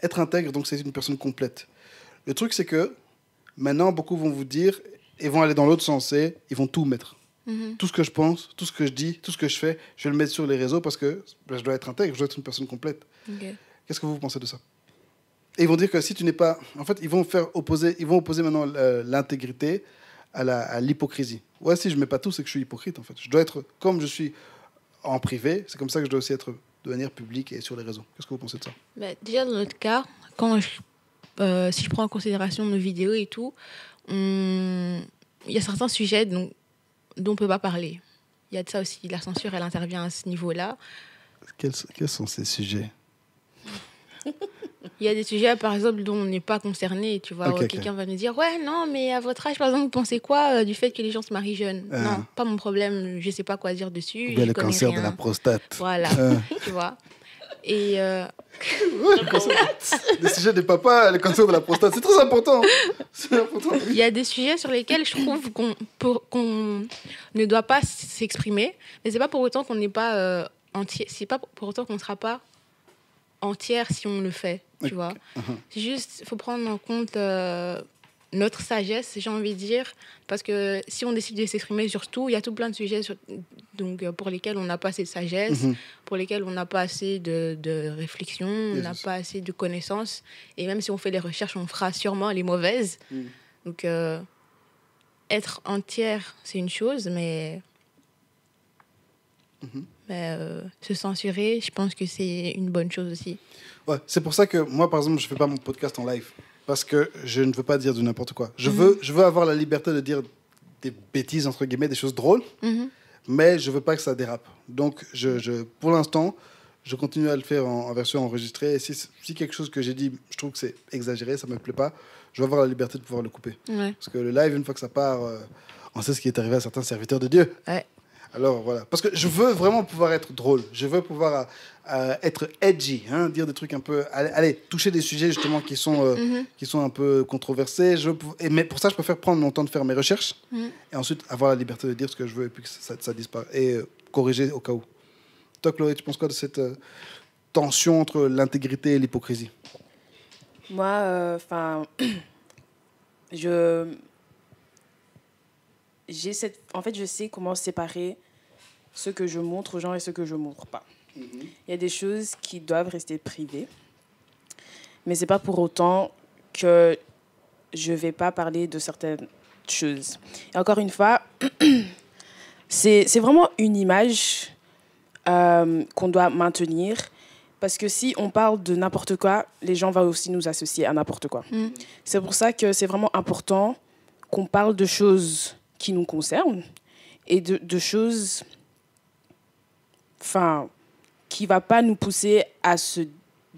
Être intègre, donc, c'est une personne complète. Le truc, c'est que maintenant, beaucoup vont vous dire, et vont aller dans l'autre sens, et ils vont tout mettre. Tout ce que je pense, tout ce que je dis, tout ce que je fais, je vais le mettre sur les réseaux parce que je dois être intègre, je dois être une personne complète. Okay. Qu'est-ce que vous pensez de ça? Et ils vont dire que si tu n'es pas... En fait, ils vont opposer maintenant l'intégrité à l'hypocrisie. Ouais, si je ne mets pas tout, c'est que je suis hypocrite, en fait. Je dois être comme je suis en privé, c'est comme ça que je dois aussi être de manière publique et sur les réseaux. Qu'est-ce que vous pensez de ça? Déjà, dans notre cas, si je prends en considération nos vidéos et tout, il y a certains sujets dont on ne peut pas parler. Il y a de ça aussi. La censure, elle intervient à ce niveau-là. Quels sont ces sujets? Il y a des sujets, par exemple, dont on n'est pas concerné. Tu vois, quelqu'un va nous dire « Ouais, non, mais à votre âge, par exemple, vous pensez quoi du fait que les gens se marient jeunes ?» Non, pas mon problème. Je ne sais pas quoi dire dessus. Ou bien le cancer de la prostate. Voilà, tu vois. Et le sujet des papas, le cancer de la prostate, c'est très important. C'est important. Il y a des sujets sur lesquels je trouve qu'on ne doit pas s'exprimer, mais c'est pas pour autant qu'on n'est pas entier. C'est pas pour autant qu'on ne sera pas entière si on le fait, tu vois. C'est juste, faut prendre en compte notre sagesse, j'ai envie de dire. Parce que si on décide de s'exprimer sur tout, il y a tout plein de sujets donc, pour lesquels on n'a pas assez de sagesse, pour lesquels on n'a pas assez de réflexion, on n'a pas assez de connaissances. Et même si on fait des recherches, on fera sûrement les mauvaises. Donc, être entière, c'est une chose, mais se censurer, je pense que c'est une bonne chose aussi. Ouais, c'est pour ça que moi, par exemple, je ne fais pas mon podcast en live. Parce que je ne veux pas dire du n'importe quoi. Je veux avoir la liberté de dire des bêtises, entre guillemets, des choses drôles, mais je ne veux pas que ça dérape. Donc, pour l'instant, je continue à le faire en version enregistrée. Et si quelque chose que j'ai dit, je trouve que c'est exagéré, ça ne me plaît pas, je vais avoir la liberté de pouvoir le couper. Ouais. Parce que le live, une fois que ça part, on sait ce qui est arrivé à certains serviteurs de Dieu. Ouais. Alors, voilà. Parce que je veux vraiment pouvoir être drôle. Je veux pouvoir être edgy, hein, dire des trucs un peu... Allez, toucher des sujets, justement, qui sont un peu controversés. Mais pour ça, je préfère prendre mon temps de faire mes recherches et ensuite avoir la liberté de dire ce que je veux et puis que ça disparaît. Et corriger au cas où. Toi, Chloé, tu penses quoi de cette tension entre l'intégrité et l'hypocrisie? Moi, en fait, je sais comment séparer ce que je montre aux gens et ce que je montre pas. Il y a des choses qui doivent rester privées, mais c'est pas pour autant que je vais pas parler de certaines choses. Et encore une fois, c'est vraiment une image qu'on doit maintenir, parce que si on parle de n'importe quoi, les gens vont aussi nous associer à n'importe quoi. C'est pour ça que c'est vraiment important qu'on parle de choses qui nous concernent et de choses qui ne va pas nous pousser à se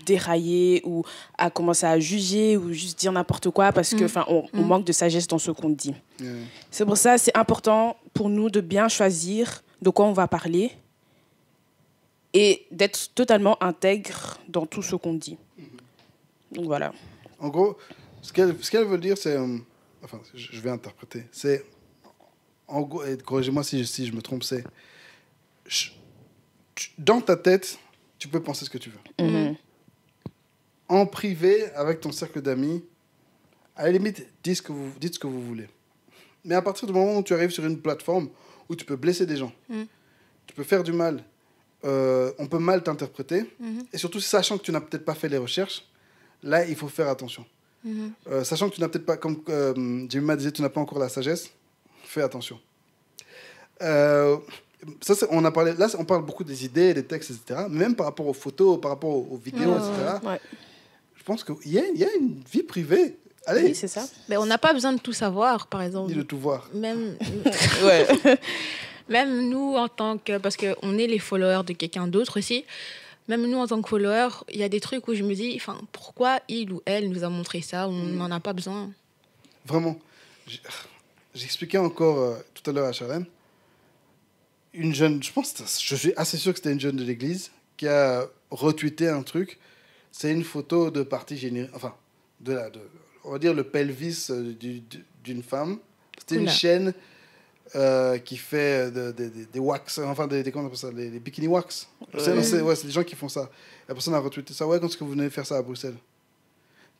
dérailler ou à commencer à juger ou juste dire n'importe quoi parce que on manque de sagesse dans ce qu'on dit. C'est pour ça c'est important pour nous de bien choisir de quoi on va parler et d'être totalement intègre dans tout ce qu'on dit. Donc voilà. En gros, ce qu'elle veut dire, c'est... enfin, je vais interpréter. C'est... En gros, et corrigez-moi si je me trompe, c'est... Dans ta tête, tu peux penser ce que tu veux. En privé, avec ton cercle d'amis, à la limite, dites ce que vous voulez. Mais à partir du moment où tu arrives sur une plateforme où tu peux blesser des gens, tu peux faire du mal, on peut mal t'interpréter, et surtout sachant que tu n'as peut-être pas fait les recherches, là, il faut faire attention. Sachant que tu n'as peut-être pas, comme Jemima disait, tu n'as pas encore la sagesse, fais attention. Ça, on a parlé, là, on parle beaucoup des idées, des textes, etc. Même par rapport aux photos, par rapport aux vidéos, etc. Ouais. Je pense qu'il y a une vie privée. Allez. Oui, c'est ça. Mais on n'a pas besoin de tout savoir, par exemple. Ni de tout voir. Même, même nous, en tant que... Parce qu'on est les followers de quelqu'un d'autre aussi. Même nous, en tant que followers, il y a des trucs où je me dis, pourquoi il ou elle nous a montré ça? On n'en a pas besoin. Vraiment. J'expliquais encore tout à l'heure à Charlène. Une jeune, je suis assez sûr que c'était une jeune de l'église qui a retweeté un truc. C'est une photo de partie générale, enfin, on va dire le pelvis d'une femme. C'était une chaîne qui fait des wax, enfin, comment on appelle ça, les bikini wax. C'est des gens qui font ça. La personne a retweeté ça. Ouais, quand est-ce que vous venez faire ça à Bruxelles?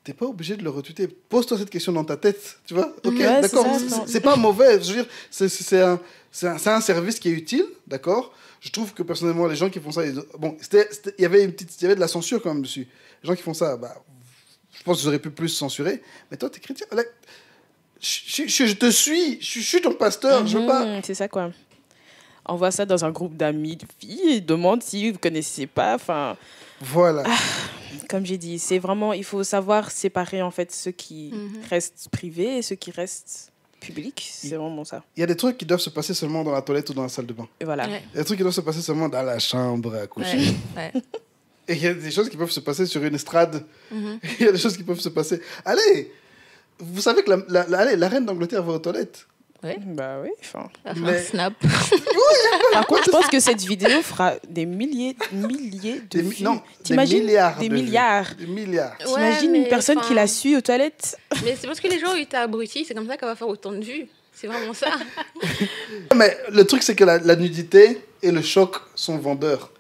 T'es pas obligé de le retweeter. Pose-toi cette question dans ta tête, tu vois? Ok, ouais, d'accord. C'est pas mauvais. Je veux dire, c'est un service qui est utile, d'accord? Je trouve que personnellement, les gens qui font ça, il y avait de la censure quand même dessus. Les gens qui font ça, je pense que j'aurais pu plus censurer. Mais toi, t'es chrétien. Là, je te suis. Je suis ton pasteur. Je veux pas. C'est ça, quoi. On voit ça dans un groupe d'amis de filles. Ils demandent si vous ne connaissez pas. Enfin. Voilà. Comme j'ai dit, c'est vraiment, il faut savoir séparer en fait ce qui reste privé et ce qui reste public. C'est vraiment ça. Il y a des trucs qui doivent se passer seulement dans la toilette ou dans la salle de bain. Et voilà. Ouais. Il y a des trucs qui doivent se passer seulement dans la chambre à coucher. Ouais. Et il y a des choses qui peuvent se passer sur une estrade. Il y a des choses qui peuvent se passer. Allez, vous savez que la reine d'Angleterre va aux toilettes. Oui. Bah oui. Un snap. Par contre, je pense que cette vidéo fera des milliers de vues. Non, t'imagines des milliards. Des milliards. T'imagines une personne qui la suit aux toilettes? Mais c'est parce que les gens ont été abrutis, c'est comme ça qu'elle va faire autant de vues. C'est vraiment ça. Mais le truc, c'est que la nudité et le choc sont vendeurs.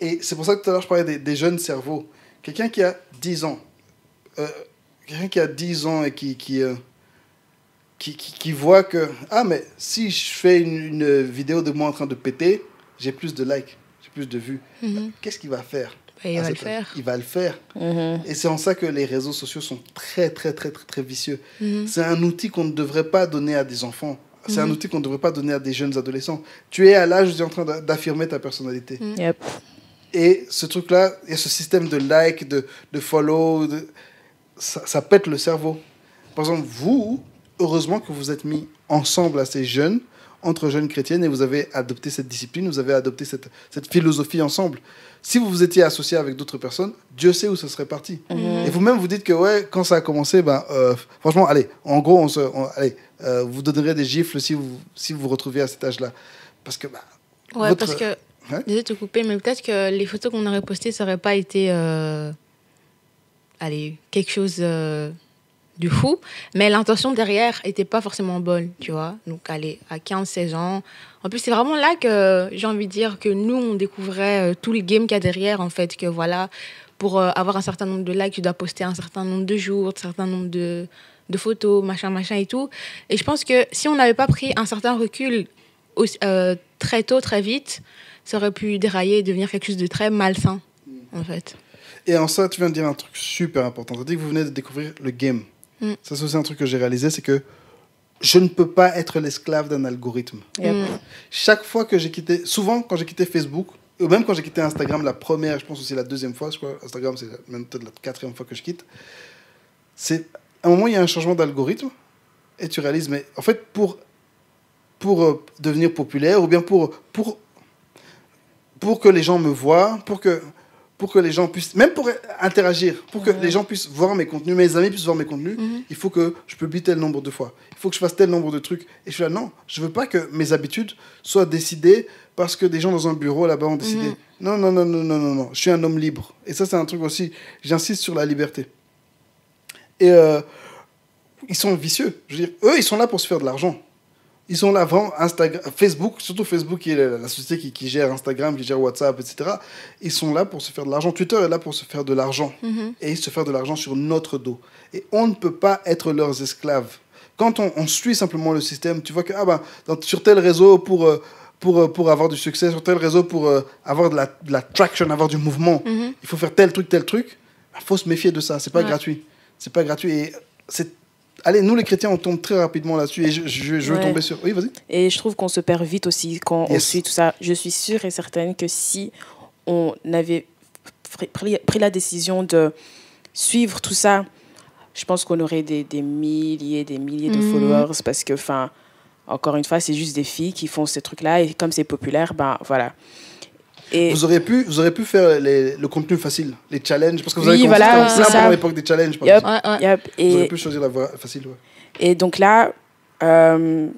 Et c'est pour ça que tout à l'heure, je parlais des jeunes cerveaux. Quelqu'un qui a 10 ans, et qui voient que, ah, mais si je fais une vidéo de moi en train de péter, j'ai plus de likes, j'ai plus de vues. Qu'est-ce qu'il va faire? Il va le faire. Il va le faire. Et c'est en ça que les réseaux sociaux sont très, très, très, très, très vicieux. C'est un outil qu'on ne devrait pas donner à des enfants. C'est un outil qu'on ne devrait pas donner à des jeunes adolescents. Tu es à l'âge où tu es en train d'affirmer ta personnalité. Yep. Et ce truc-là, il y a ce système de like, de follow, ça pète le cerveau. Par exemple, vous, heureusement que vous êtes mis ensemble assez jeunes, entre jeunes chrétiennes, et vous avez adopté cette discipline, vous avez adopté cette philosophie ensemble. Si vous vous étiez associé avec d'autres personnes, Dieu sait où ça serait parti. Et vous-même, vous dites que ouais, quand ça a commencé, franchement, allez, en gros, vous donnerez des gifles si vous vous retrouviez à cet âge-là. Parce que... ouais, parce que... Ouais? Désolé de te couper, mais peut-être que les photos qu'on aurait postées, ça n'aurait pas été... quelque chose du fou. Mais l'intention derrière n'était pas forcément bonne, tu vois. Donc, allez, à 15-16 ans... En plus, c'est vraiment là que j'ai envie de dire que nous, on découvrait tout le game qu'il y a derrière, en fait. Que voilà, pour avoir un certain nombre de likes, tu dois poster un certain nombre de jours, un certain nombre de photos, machin et tout. Et je pense que si on n'avait pas pris un certain recul très tôt, très vite, ça aurait pu dérailler et devenir quelque chose de très malsain, en fait. Et en ça, tu viens de dire un truc super important. C'est-à-dire que vous venez de découvrir le game. Ça, c'est aussi un truc que j'ai réalisé, c'est que je ne peux pas être l'esclave d'un algorithme. Chaque fois que j'ai quitté... Souvent, quand j'ai quitté Facebook, ou même quand j'ai quitté Instagram, la première, je pense aussi la deuxième fois, je crois, Instagram, c'est même peut-être la 4e fois que je quitte, c'est... À un moment, il y a un changement d'algorithme, et tu réalises, mais en fait, pour devenir populaire, ou bien pour que les gens me voient, pour que les gens puissent, même pour interagir, pour que les gens puissent voir mes contenus, mes amis puissent voir mes contenus, il faut que je publie tel nombre de fois. Il faut que je fasse tel nombre de trucs. Et je suis là, non, je veux pas que mes habitudes soient décidées parce que des gens dans un bureau là-bas ont décidé. Non. Je suis un homme libre. Et ça, c'est un truc aussi, j'insiste sur la liberté. Et ils sont vicieux. Je veux dire, eux, ils sont là pour se faire de l'argent. Ils sont là, vraiment, Facebook, surtout Facebook, qui est la société qui gère Instagram, qui gère WhatsApp, etc. Ils sont là pour se faire de l'argent. Twitter est là pour se faire de l'argent. Et se faire de l'argent sur notre dos. Et on ne peut pas être leurs esclaves. Quand on suit simplement le système, tu vois que sur tel réseau, pour avoir du succès, sur tel réseau, pour avoir de la traction, avoir du mouvement, il faut faire tel truc. Il faut se méfier de ça. C'est pas gratuit. C'est pas gratuit. Et allez, nous les chrétiens, on tombe très rapidement là-dessus. Et je veux tomber sur... Oui, vas-y. Et je trouve qu'on se perd vite aussi quand on suit tout ça. Je suis sûre et certaine que si on avait pris la décision de suivre tout ça, je pense qu'on aurait des milliers de followers. Parce que, encore une fois, c'est juste des filles qui font ces trucs-là. Et comme c'est populaire, voilà. Et vous aurez pu faire le contenu facile, les challenges, parce que vous avez commencé à l'époque des challenges. Yep. Vous aurez pu choisir la voie facile. Ouais. Et donc là, en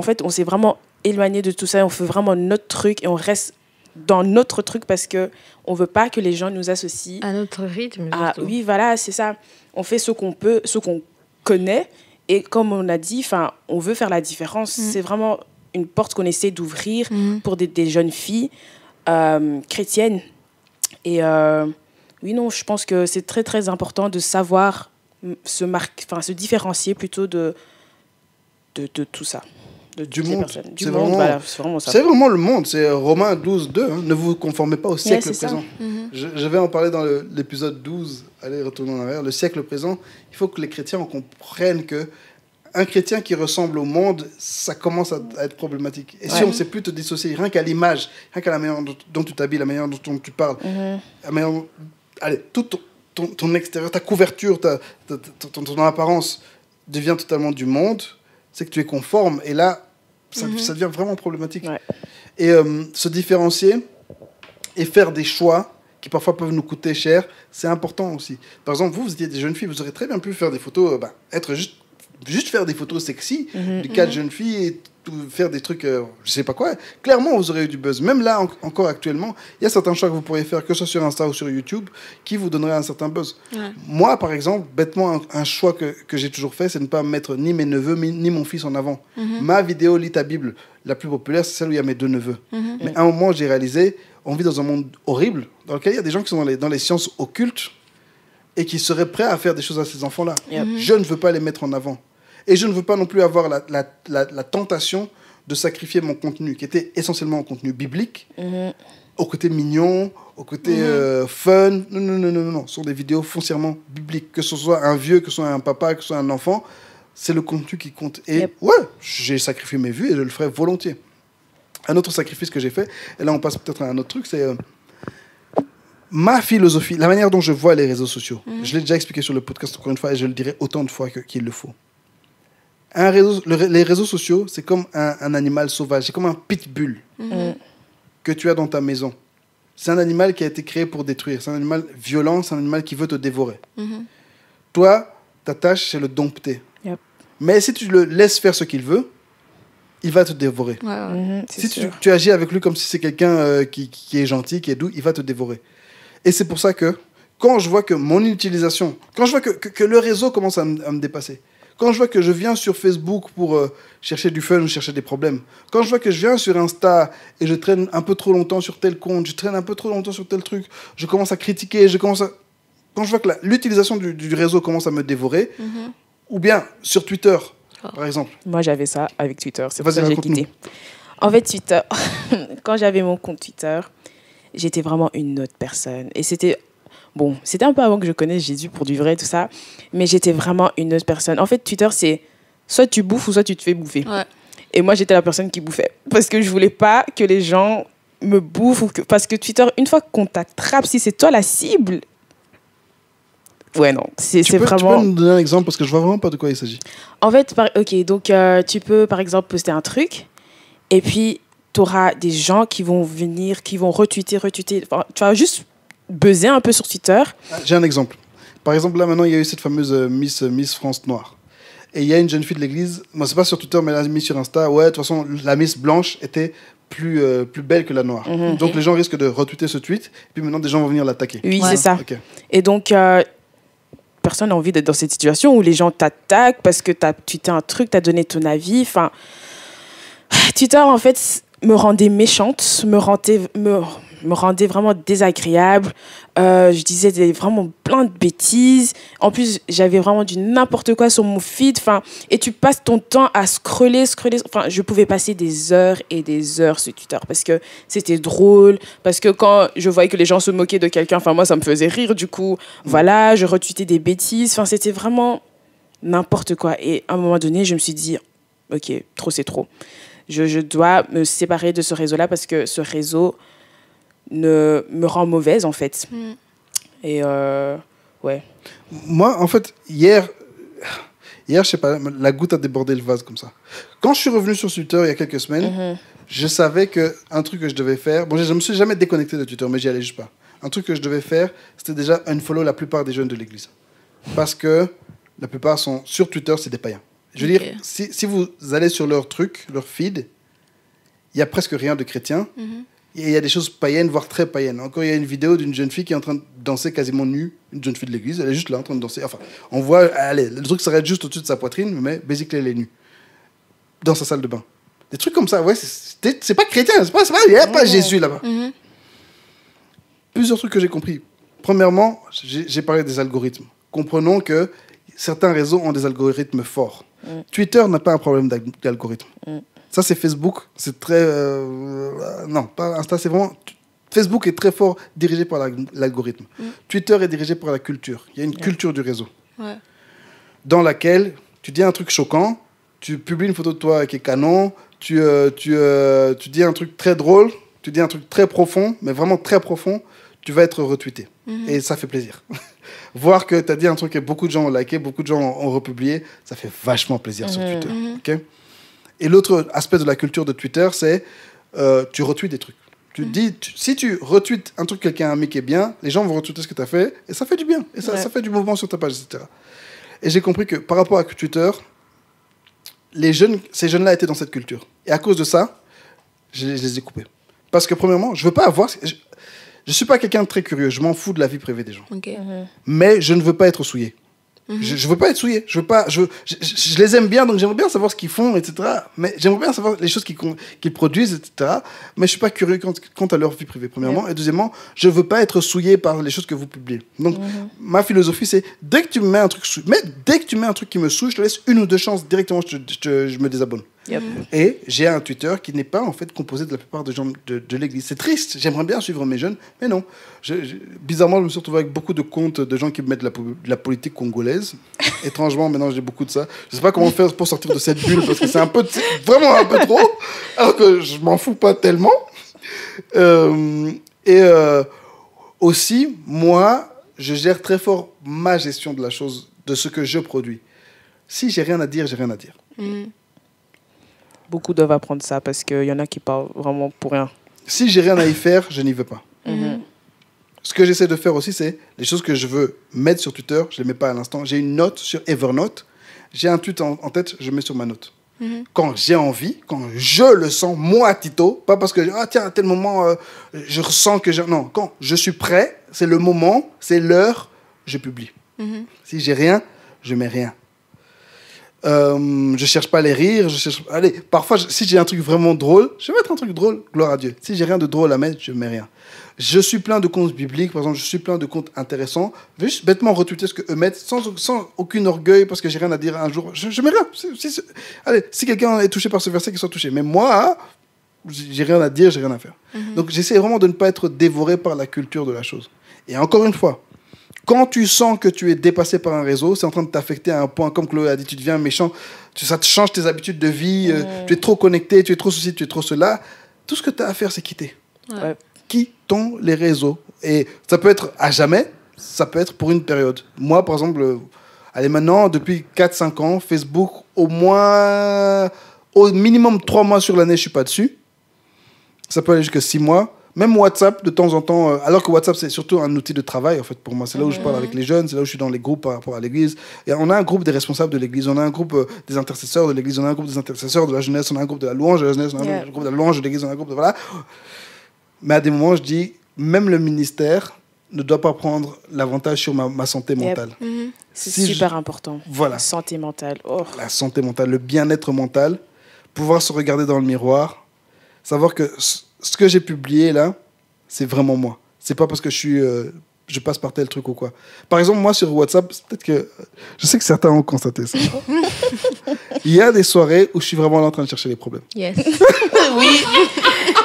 fait, on s'est vraiment éloigné de tout ça. On fait vraiment notre truc et on reste dans notre truc parce qu'on ne veut pas que les gens nous associent à notre rythme. Oui, voilà, c'est ça. On fait ce qu'on peut, ce qu'on connaît. Et comme on a dit, on veut faire la différence. C'est vraiment une porte qu'on essaie d'ouvrir pour des jeunes filles chrétiennes. Et oui, non, je pense que c'est très, très important de savoir se différencier plutôt de tout ça. Du monde. Du monde, voilà, c'est vraiment ça. C'est vraiment le monde. C'est Romains 12:2. Hein. Ne vous conformez pas au siècle présent. Je vais en parler dans l'épisode 12. Allez, retournons en arrière. Le siècle présent, il faut que les chrétiens comprennent que un chrétien qui ressemble au monde, ça commence à être problématique. Et si on ne sait plus te dissocier, rien qu'à l'image, rien qu'à la manière dont tu t'habilles, la manière dont tu parles, la manière allez, tout ton extérieur, ta couverture, ton apparence devient totalement du monde, c'est que tu es conforme. Et là, ça devient vraiment problématique. Ouais. Et se différencier et faire des choix qui parfois peuvent nous coûter cher, c'est important aussi. Par exemple, vous étiez des jeunes filles, vous aurez très bien pu faire des photos, être juste faire des photos sexy de 4 jeunes filles et faire des trucs, je sais pas quoi. Clairement, vous aurez eu du buzz. Même là, encore actuellement, il y a certains choix que vous pourriez faire, que ce soit sur Insta ou sur YouTube, qui vous donneraient un certain buzz. Ouais. Moi, par exemple, bêtement, un choix que j'ai toujours fait, c'est de ne pas mettre ni mes neveux, ni mon fils en avant. Ma vidéo Lis ta Bible, la plus populaire, c'est celle où il y a mes 2 neveux. Mais à un moment, j'ai réalisé, on vit dans un monde horrible, dans lequel il y a des gens qui sont dans les sciences occultes et qui seraient prêts à faire des choses à ces enfants-là. Je ne veux pas les mettre en avant. Et je ne veux pas non plus avoir la tentation de sacrifier mon contenu, qui était essentiellement un contenu biblique, au côté mignon, au côté fun. Non. Ce sont des vidéos foncièrement bibliques. Que ce soit un vieux, que ce soit un papa, que ce soit un enfant, c'est le contenu qui compte. Et j'ai sacrifié mes vues et je le ferai volontiers. Un autre sacrifice que j'ai fait, et là on passe peut-être à un autre truc, c'est ma philosophie, la manière dont je vois les réseaux sociaux. Je l'ai déjà expliqué sur le podcast encore une fois et je le dirai autant de fois qu'il le faut. Les réseaux sociaux, c'est comme un animal sauvage, c'est comme un pitbull que tu as dans ta maison. C'est un animal qui a été créé pour détruire, c'est un animal violent, c'est un animal qui veut te dévorer. Toi, ta tâche, c'est le dompter. Mais si tu le laisses faire ce qu'il veut, il va te dévorer. Si tu agis avec lui comme si c'est quelqu'un qui est gentil, qui est doux, il va te dévorer. Et c'est pour ça que quand je vois que mon utilisation, quand je vois que le réseau commence à me dépasser, quand je vois que je viens sur Facebook pour chercher du fun ou chercher des problèmes, quand je vois que je viens sur Insta et je traîne un peu trop longtemps sur tel compte, je traîne un peu trop longtemps sur tel truc, je commence à critiquer, quand je vois que l'utilisation du réseau commence à me dévorer, ou bien sur Twitter, par exemple. Moi, j'avais ça avec Twitter. C'est pour ça que j'ai quitté. En fait, Twitter, quand j'avais mon compte Twitter, j'étais vraiment une autre personne. Et c'était un peu avant que je connaisse Jésus pour du vrai, tout ça. Mais j'étais vraiment une autre personne. En fait, Twitter, c'est soit tu bouffes ou soit tu te fais bouffer. Et moi, j'étais la personne qui bouffait. Parce que je voulais pas que les gens me bouffent. Parce que Twitter, une fois qu'on t'attrape, si c'est toi la cible... Ouais, non, c'est vraiment... Tu peux nous donner un exemple parce que je vois vraiment pas de quoi il s'agit. En fait, donc tu peux par exemple poster un truc et puis tu auras des gens qui vont venir, qui vont retweeter. Enfin, tu vas juste buzzer un peu sur Twitter. J'ai un exemple. Par exemple, là maintenant, il y a eu cette fameuse Miss France Noire. Et il y a une jeune fille de l'église, moi c'est pas sur Twitter, mais elle a mis sur Insta, ouais, de toute façon, la Miss blanche était plus belle que la noire. Donc les gens risquent de retweeter ce tweet, et puis maintenant des gens vont venir l'attaquer. Oui, c'est ça. Okay. Et donc... personne n'a envie d'être dans cette situation où les gens t'attaquent parce que tu as tweeté un truc, tu as donné ton avis. Enfin, Twitter, en fait, me rendait méchante, me rendait vraiment désagréable. Je disais vraiment plein de bêtises. En plus, j'avais vraiment du n'importe quoi sur mon feed. Enfin, et tu passes ton temps à scroller. Enfin, je pouvais passer des heures et des heures sur Twitter parce que c'était drôle. Parce que quand je voyais que les gens se moquaient de quelqu'un, enfin, moi, ça me faisait rire. Du coup, voilà, je retweetais des bêtises. Enfin, c'était vraiment n'importe quoi. Et à un moment donné, je me suis dit, OK, trop, c'est trop. Je dois me séparer de ce réseau-là parce que ce réseau me rend mauvaise, en fait. Et ouais. Moi, en fait, hier, je sais pas, la goutte a débordé le vase comme ça. Quand je suis revenu sur Twitter il y a quelques semaines, je savais qu'un truc que je devais faire... Bon, je me suis jamais déconnecté de Twitter, mais j'y allais juste pas. Un truc que je devais faire, c'était déjà unfollow la plupart des jeunes de l'église. Parce que la plupart sont sur Twitter, c'est des païens. Je veux dire, si vous allez sur leur truc, leur feed, il y a presque rien de chrétien. Et il y a des choses païennes, voire très païennes. Encore, il y a une vidéo d'une jeune fille qui est en train de danser quasiment nue, une jeune fille de l'église, elle est juste là en train de danser. Enfin, on voit, allez, le truc s'arrête juste au-dessus de sa poitrine, mais basically, elle est nue. Dans sa salle de bain. Des trucs comme ça, ouais, c'est pas chrétien, il n'y a pas Jésus là-bas. Plusieurs trucs que j'ai compris. Premièrement, j'ai parlé des algorithmes. Comprenons que certains réseaux ont des algorithmes forts. Twitter n'a pas un problème d'algorithme. Ça, c'est Facebook. C'est très... non, pas Insta, c'est vraiment... Facebook est très fort dirigé par l'algorithme. Twitter est dirigé par la culture. Il y a une culture du réseau. Dans laquelle tu dis un truc choquant, tu publies une photo de toi qui est canon, tu dis un truc très drôle, tu dis un truc très profond, mais vraiment très profond, tu vas être retweeté. Et ça fait plaisir. Voir que tu as dit un truc que beaucoup de gens ont liké, beaucoup de gens ont republié, ça fait vachement plaisir sur Twitter. Okay? Et l'autre aspect de la culture de Twitter, c'est tu retweets des trucs. Tu dis, si tu retweets un truc que quelqu'un a mis qui est bien, les gens vont retweeter ce que tu as fait, et ça fait du bien. Et ça fait du mouvement sur ta page, etc. Et j'ai compris que par rapport à Twitter, ces jeunes-là étaient dans cette culture. Et à cause de ça, je les ai coupés. Parce que premièrement, je veux pas avoir... Je suis pas quelqu'un de très curieux. Je m'en fous de la vie privée des gens. Mais je ne veux pas être souillé. Je veux pas être souillé. Je les aime bien, donc j'aimerais bien savoir ce qu'ils font, etc. Mais j'aimerais bien savoir les choses qu'ils produisent, etc. Mais je suis pas curieux quant à leur vie privée, premièrement. Et deuxièmement, je veux pas être souillé par les choses que vous publiez. Donc, ma philosophie, c'est dès que tu me mets un truc qui me souille, je te laisse 1 ou 2 chances directement, je me désabonne. Yep. Et j'ai un Twitter qui n'est pas en fait composé de la plupart des gens de l'église. C'est triste, j'aimerais bien suivre mes jeunes, mais non. Bizarrement, je me suis retrouvé avec beaucoup de comptes de gens qui me mettent de la politique congolaise. Étrangement, maintenant j'ai beaucoup de ça. Je sais pas comment faire pour sortir de cette bulle parce que c'est vraiment un peu trop, alors que je m'en fous pas tellement. Aussi, moi, je gère très fort ma gestion de la chose, de ce que je produis. Si j'ai rien à dire, j'ai rien à dire. Beaucoup doivent apprendre ça parce qu'il y en a qui parlent vraiment pour rien. Si j'ai rien à y faire, je n'y vais pas. Ce que j'essaie de faire aussi, c'est les choses que je veux mettre sur Twitter, je ne les mets pas à l'instant. J'ai une note sur Evernote. J'ai un tweet en tête, je mets sur ma note. Quand j'ai envie, quand je le sens, moi, Tito, pas parce que, tiens, à tel moment, je ressens que j'ai... Non, quand je suis prêt, c'est le moment, c'est l'heure, je publie. Si j'ai rien, je mets rien. Je cherche pas les rires. Allez, parfois, si j'ai un truc vraiment drôle, je vais mettre un truc drôle, gloire à Dieu. Si j'ai rien de drôle à mettre, je mets rien. Je suis plein de comptes bibliques, par exemple, je suis plein de comptes intéressants. Je vais juste bêtement retweeter ce qu'eux mettent, sans aucun orgueil, parce que j'ai rien à dire un jour. Je mets rien. Allez, si quelqu'un est touché par ce verset, qu'il soit touché. Mais moi, j'ai rien à dire, j'ai rien à faire. Donc, j'essaie vraiment de ne pas être dévoré par la culture de la chose. Et encore une fois, quand tu sens que tu es dépassé par un réseau, c'est en train de t'affecter à un point, comme Chloé a dit, tu deviens méchant, ça te change tes habitudes de vie, tu es trop connecté, tu es trop ceci, tu es trop cela. Tout ce que tu as à faire, c'est quitter. Ouais. Quittons les réseaux. Et ça peut être à jamais, ça peut être pour une période. Moi, par exemple, maintenant, depuis 4-5 ans, Facebook, au minimum 3 mois sur l'année, je ne suis pas dessus. Ça peut aller jusqu'à 6 mois. Même WhatsApp, de temps en temps, alors que WhatsApp, c'est surtout un outil de travail, en fait, pour moi. C'est là où je parle avec les jeunes, c'est là où je suis dans les groupes par rapport à l'église. Et on a un groupe des responsables de l'église, on a un groupe des intercesseurs de l'église, on a un groupe des intercesseurs de la jeunesse, on a un groupe de la louange de la jeunesse, on a un groupe de la louange de l'église, on a un groupe de... Voilà. Mais à des moments, je dis, même le ministère ne doit pas prendre l'avantage sur ma santé mentale. C'est super important. Voilà. La santé mentale. Oh. La santé mentale, le bien-être mental, pouvoir se regarder dans le miroir, savoir que ce que j'ai publié là, c'est vraiment moi. C'est pas parce que je passe par tel truc ou quoi. Par exemple, moi sur WhatsApp, peut-être que je sais que certains ont constaté ça. Il y a des soirées où je suis vraiment là en train de chercher les problèmes. Yes. Oui,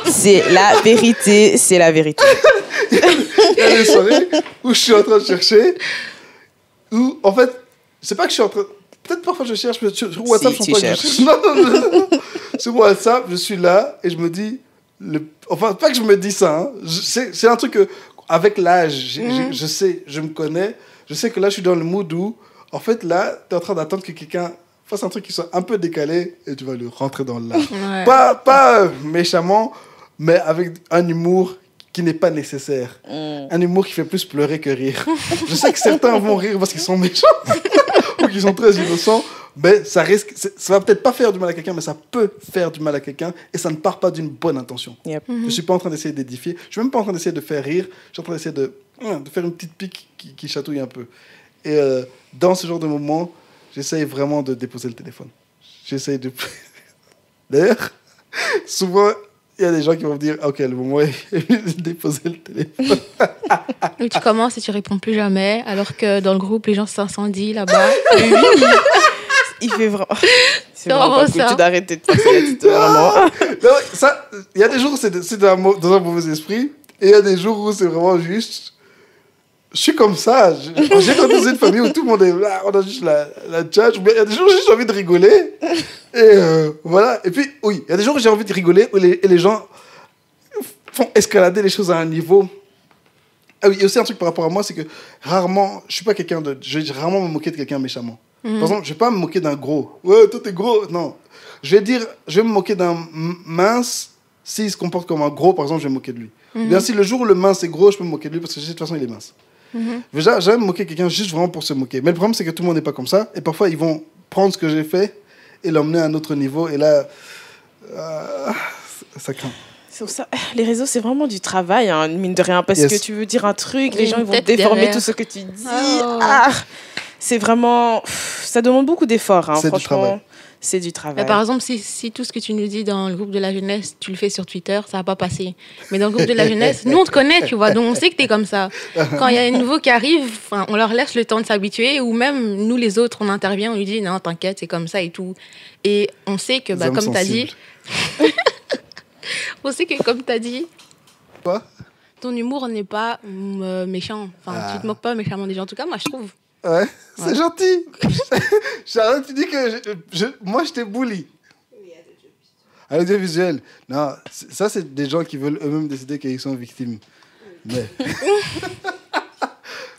c'est la vérité, c'est la vérité. Il y a des soirées où je suis en train de chercher, où en fait, c'est pas que je suis en train. Peut-être parfois je cherche, mais sur WhatsApp, je cherche. Non. Sur WhatsApp, je suis là et je me dis. Enfin, pas que je me dis ça, hein. C'est un truc que, avec l'âge, je sais, je me connais, je sais que là, je suis dans le mood où, en fait, là, tu es en train d'attendre que quelqu'un fasse un truc qui soit un peu décalé et tu vas le rentrer dans l'art. Ouais. Pas méchamment, mais avec un humour qui n'est pas nécessaire. Un humour qui fait plus pleurer que rire. Je sais que certains vont rire parce qu'ils sont méchants ou qu'ils sont très innocents. Mais ça va peut-être pas faire du mal à quelqu'un, mais ça peut faire du mal à quelqu'un et ça ne part pas d'une bonne intention. Yep. Je suis pas en train d'essayer d'édifier, je suis même pas en train d'essayer de faire rire, je suis en train d'essayer de faire une petite pique qui chatouille un peu. Et dans ce genre de moment, j'essaye vraiment de déposer le téléphone. J'essaye de... D'ailleurs, souvent, il y a des gens qui vont me dire « Ok, le moment est de déposer le téléphone. » Et tu commences et tu réponds plus jamais, alors que dans le groupe, les gens s'incendient là-bas. Il fait vraiment... C'est vraiment pas cool. ça. Tu dois arrêter de passer la petite vraiment. Il y a des jours où c'est dans un mauvais esprit, et il y a des jours où c'est vraiment juste... Je suis comme ça. J'ai grandi dans une famille où tout le monde est là, on a juste la tchatch. Il y a des jours où j'ai juste envie de rigoler. Et voilà. Et puis, oui, il y a des jours où j'ai envie de rigoler, où les gens font escalader les choses à un niveau... Ah oui, il y a aussi un truc par rapport à moi, c'est que rarement, je suis pas quelqu'un de... Je vais rarement me moquer de quelqu'un méchamment. Par exemple, je vais pas me moquer d'un gros. Ouais, toi t'es gros. Non. Je vais me moquer d'un mince. S'il se comporte comme un gros, par exemple, je vais me moquer de lui. Bien, si le jour où le mince est gros, je peux me moquer de lui parce que de toute façon, il est mince. Déjà, j'aime me moquer de quelqu'un juste vraiment pour se moquer. Mais le problème, c'est que tout le monde n'est pas comme ça. Et parfois, ils vont prendre ce que j'ai fait et l'emmener à un autre niveau. Et là, ça craint. C'est pour ça, les réseaux, c'est vraiment du travail, hein, mine de rien, parce que tu veux dire un truc, les gens ils vont tête déformer derrière. tout ce que tu dis. c'est vraiment... Ça demande beaucoup d'efforts, hein, C'est du franchement. travail. C'est du travail. Par exemple, si tout ce que tu nous dis dans le groupe de la jeunesse, tu le fais sur Twitter, ça va pas passer. Mais dans le groupe de la jeunesse, nous, on te connaît, tu vois, donc on sait que tu es comme ça. Quand il y a un nouveau qui arrive, on leur laisse le temps de s'habituer, ou même nous, les autres, on intervient, on lui dit, non, t'inquiète, c'est comme ça et tout. Et on sait que, Les âmes comme tu as dit... sensibles. On sait que, comme tu as dit... Quoi? Ton humour n'est pas méchant. Enfin, tu te moques pas méchamment des gens. En tout cas, moi, je trouve. Ouais, c'est gentil. Charlotte, tu dis que moi, je t'ai bully. À l'audiovisuel. Non, ça, c'est des gens qui veulent eux-mêmes décider qu'ils sont victimes. Mais...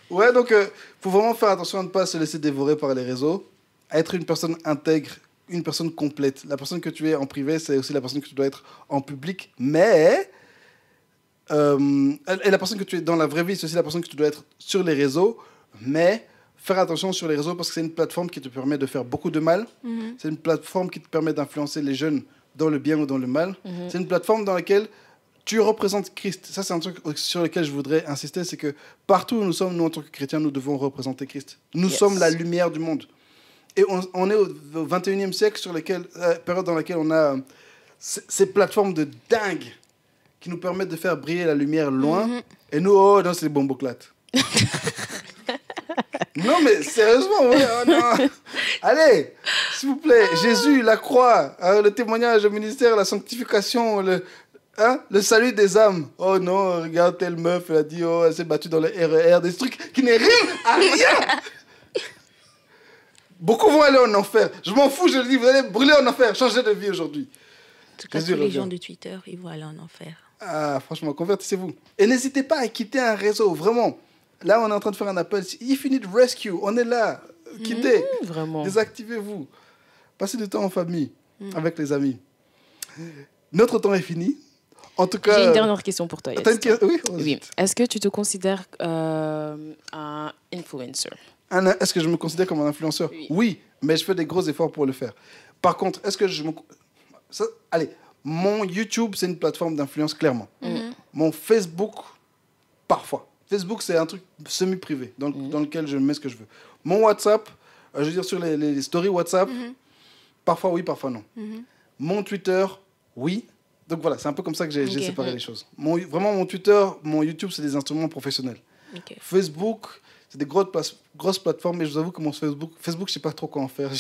ouais, donc, faut vraiment faire attention à ne pas se laisser dévorer par les réseaux. À être une personne intègre, une personne complète. La personne que tu es en privé, c'est aussi la personne que tu dois être en public. Mais... et la personne que tu es dans la vraie vie, c'est aussi la personne que tu dois être sur les réseaux. Mais... faire attention sur les réseaux parce que c'est une plateforme qui te permet de faire beaucoup de mal. C'est une plateforme qui te permet d'influencer les jeunes dans le bien ou dans le mal. C'est une plateforme dans laquelle tu représentes Christ. Ça, c'est un truc sur lequel je voudrais insister, c'est que partout où nous sommes, nous, en tant que chrétiens, nous devons représenter Christ. Nous sommes la lumière du monde. Et on est au 21e siècle, période dans laquelle on a ces plateformes de dingue qui nous permettent de faire briller la lumière loin. Et nous, oh non, c'est les bomboclates. Non, mais sérieusement, ouais, oh non. Allez, s'il vous plaît, Jésus, la croix, le témoignage, le ministère, la sanctification, le salut des âmes. Oh non, regarde telle meuf, elle a dit, oh, elle s'est battue dans le RER, des trucs qui ne riment à rien. Beaucoup vont aller en enfer. Je m'en fous, je le dis, vous allez brûler en enfer, changer de vie aujourd'hui. En tout cas, Jésus tous les revient. gens de Twitter, ils vont aller en enfer. Ah, franchement, convertissez-vous. Et n'hésitez pas à quitter un réseau, vraiment. Là, on est en train de faire un appel. If you need rescue, on est là. Quittez. Vraiment. Désactivez-vous. Passez du temps en famille, avec les amis. Notre temps est fini. En tout cas... J'ai une dernière question pour toi. T'as une question? Oui, Oui. Est-ce que tu te considères un influencer? Est-ce que je me considère comme un influenceur? Oui, mais je fais des gros efforts pour le faire. Par contre, est-ce que je me... allez, mon YouTube, c'est une plateforme d'influence, clairement. Mon Facebook, parfois. Facebook, c'est un truc semi-privé dans lequel je mets ce que je veux. Mon WhatsApp, je veux dire sur les stories WhatsApp, parfois oui, parfois non. Mon Twitter, oui. Donc voilà, c'est un peu comme ça que j'ai séparé les choses. Vraiment, mon Twitter, mon YouTube, c'est des instruments professionnels. Facebook, c'est des grosses plateformes, mais je vous avoue que mon Facebook, je ne sais pas trop quoi en faire.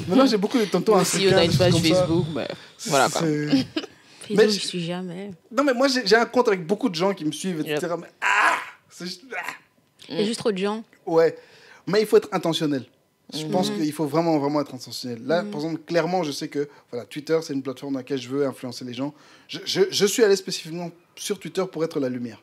Maintenant, j'ai beaucoup de tontons Si on a une page Facebook, bah, voilà quoi. Facebook, je suis jamais. Non, mais moi, j'ai un compte avec beaucoup de gens qui me suivent, etc. Mais, Il y a juste trop de gens. Ouais, mais il faut être intentionnel. Je pense qu'il faut vraiment, vraiment être intentionnel. Là, par exemple, clairement, je sais que voilà, Twitter, c'est une plateforme dans laquelle je veux influencer les gens. Je suis allé spécifiquement sur Twitter pour être la lumière.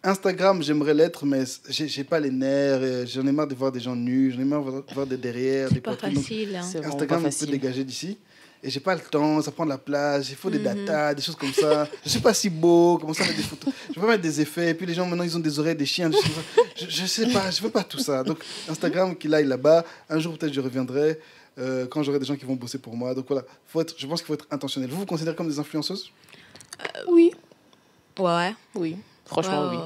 Instagram, j'aimerais l'être, mais j'ai pas les nerfs. J'en ai marre de voir des gens nus. J'en ai marre de voir des derrière, des C'est pas poitrines. facile. Hein. C'est vraiment Instagram, pas on peut facile. dégager d'ici. Et j'ai pas le temps, ça prend de la place, il faut des datas, des choses comme ça. Je suis pas si beau, comment ça mettre des photos. Je veux pas mettre des effets, et puis les gens maintenant ils ont des oreilles, des chiens, des choses comme ça. Je sais pas, je veux pas tout ça. Donc Instagram qu'il aille là-bas, un jour peut-être je reviendrai quand j'aurai des gens qui vont bosser pour moi. Donc voilà, je pense qu'il faut être intentionnel. Vous considérez comme des influenceuses? Oui. Ouais. Oui. Franchement, oui.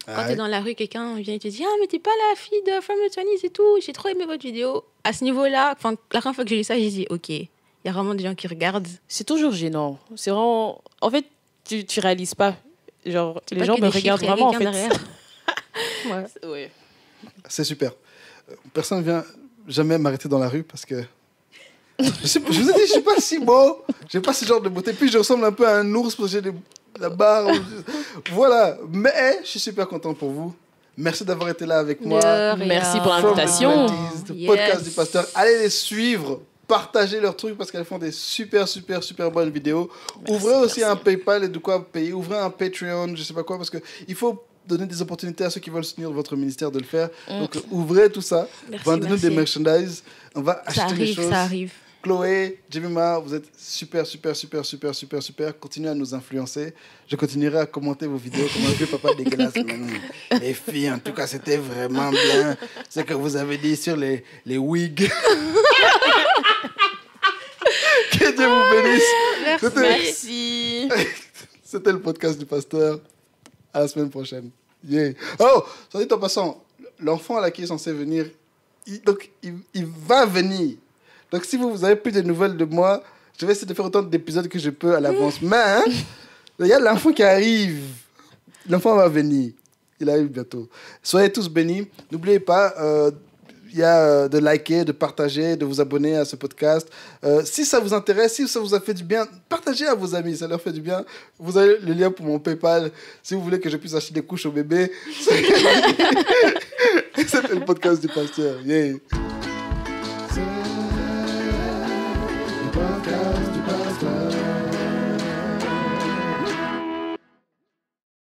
Quand t'es dans la rue, quelqu'un vient et te dit « Ah, mais t'es pas la fille de From the 20s et tout, j'ai trop aimé votre vidéo. » À ce niveau-là, la première fois que j'ai lu ça, j'ai dit « Ok, il y a vraiment des gens qui regardent. » C'est toujours gênant. C'est vraiment... En fait, tu réalises pas. Genre, les gens me regardent vraiment, en fait. Ouais. C'est super. Personne ne vient jamais m'arrêter dans la rue parce que... je vous ai dit, je suis pas si beau. J'ai pas ce genre de beauté. Puis je ressemble un peu à un ours parce que j'ai la barbe. Voilà. Mais je suis super content pour vous. Merci d'avoir été là avec moi. Merci pour From the l'invitation. 20s, le podcast du pasteur. Allez les suivre. Partagez leurs trucs parce qu'elles font des super bonnes vidéos. Ouvrez aussi un PayPal et de quoi payer. Ouvrez un Patreon, je sais pas quoi, parce qu'il faut donner des opportunités à ceux qui veulent soutenir votre ministère de le faire. Donc ouvrez tout ça. Vendez-nous des merchandise. On va acheter des choses. Ça arrive. Chloé, Jemima, vous êtes super. Continuez à nous influencer. Je continuerai à commenter vos vidéos comme un vieux papa dégueulasse. Les filles, en tout cas, c'était vraiment bien. Ce que vous avez dit sur les wigs. Que Dieu vous bénisse. Merci. C'était le podcast du pasteur. À la semaine prochaine. Yeah. Oh, soit dit en passant, l'enfant à qui est censé venir, il va venir. Donc, si vous avez plus de nouvelles de moi, je vais essayer de faire autant d'épisodes que je peux à l'avance. Mais, hein, il y a l'enfant qui arrive. L'enfant va venir. Il arrive bientôt. Soyez tous bénis. N'oubliez pas, de liker, de partager, de vous abonner à ce podcast. Si ça vous intéresse, si ça vous a fait du bien, partagez à vos amis, ça leur fait du bien. Vous avez le lien pour mon PayPal si vous voulez que je puisse acheter des couches au bébé. C'était le podcast du pasteur. Yeah.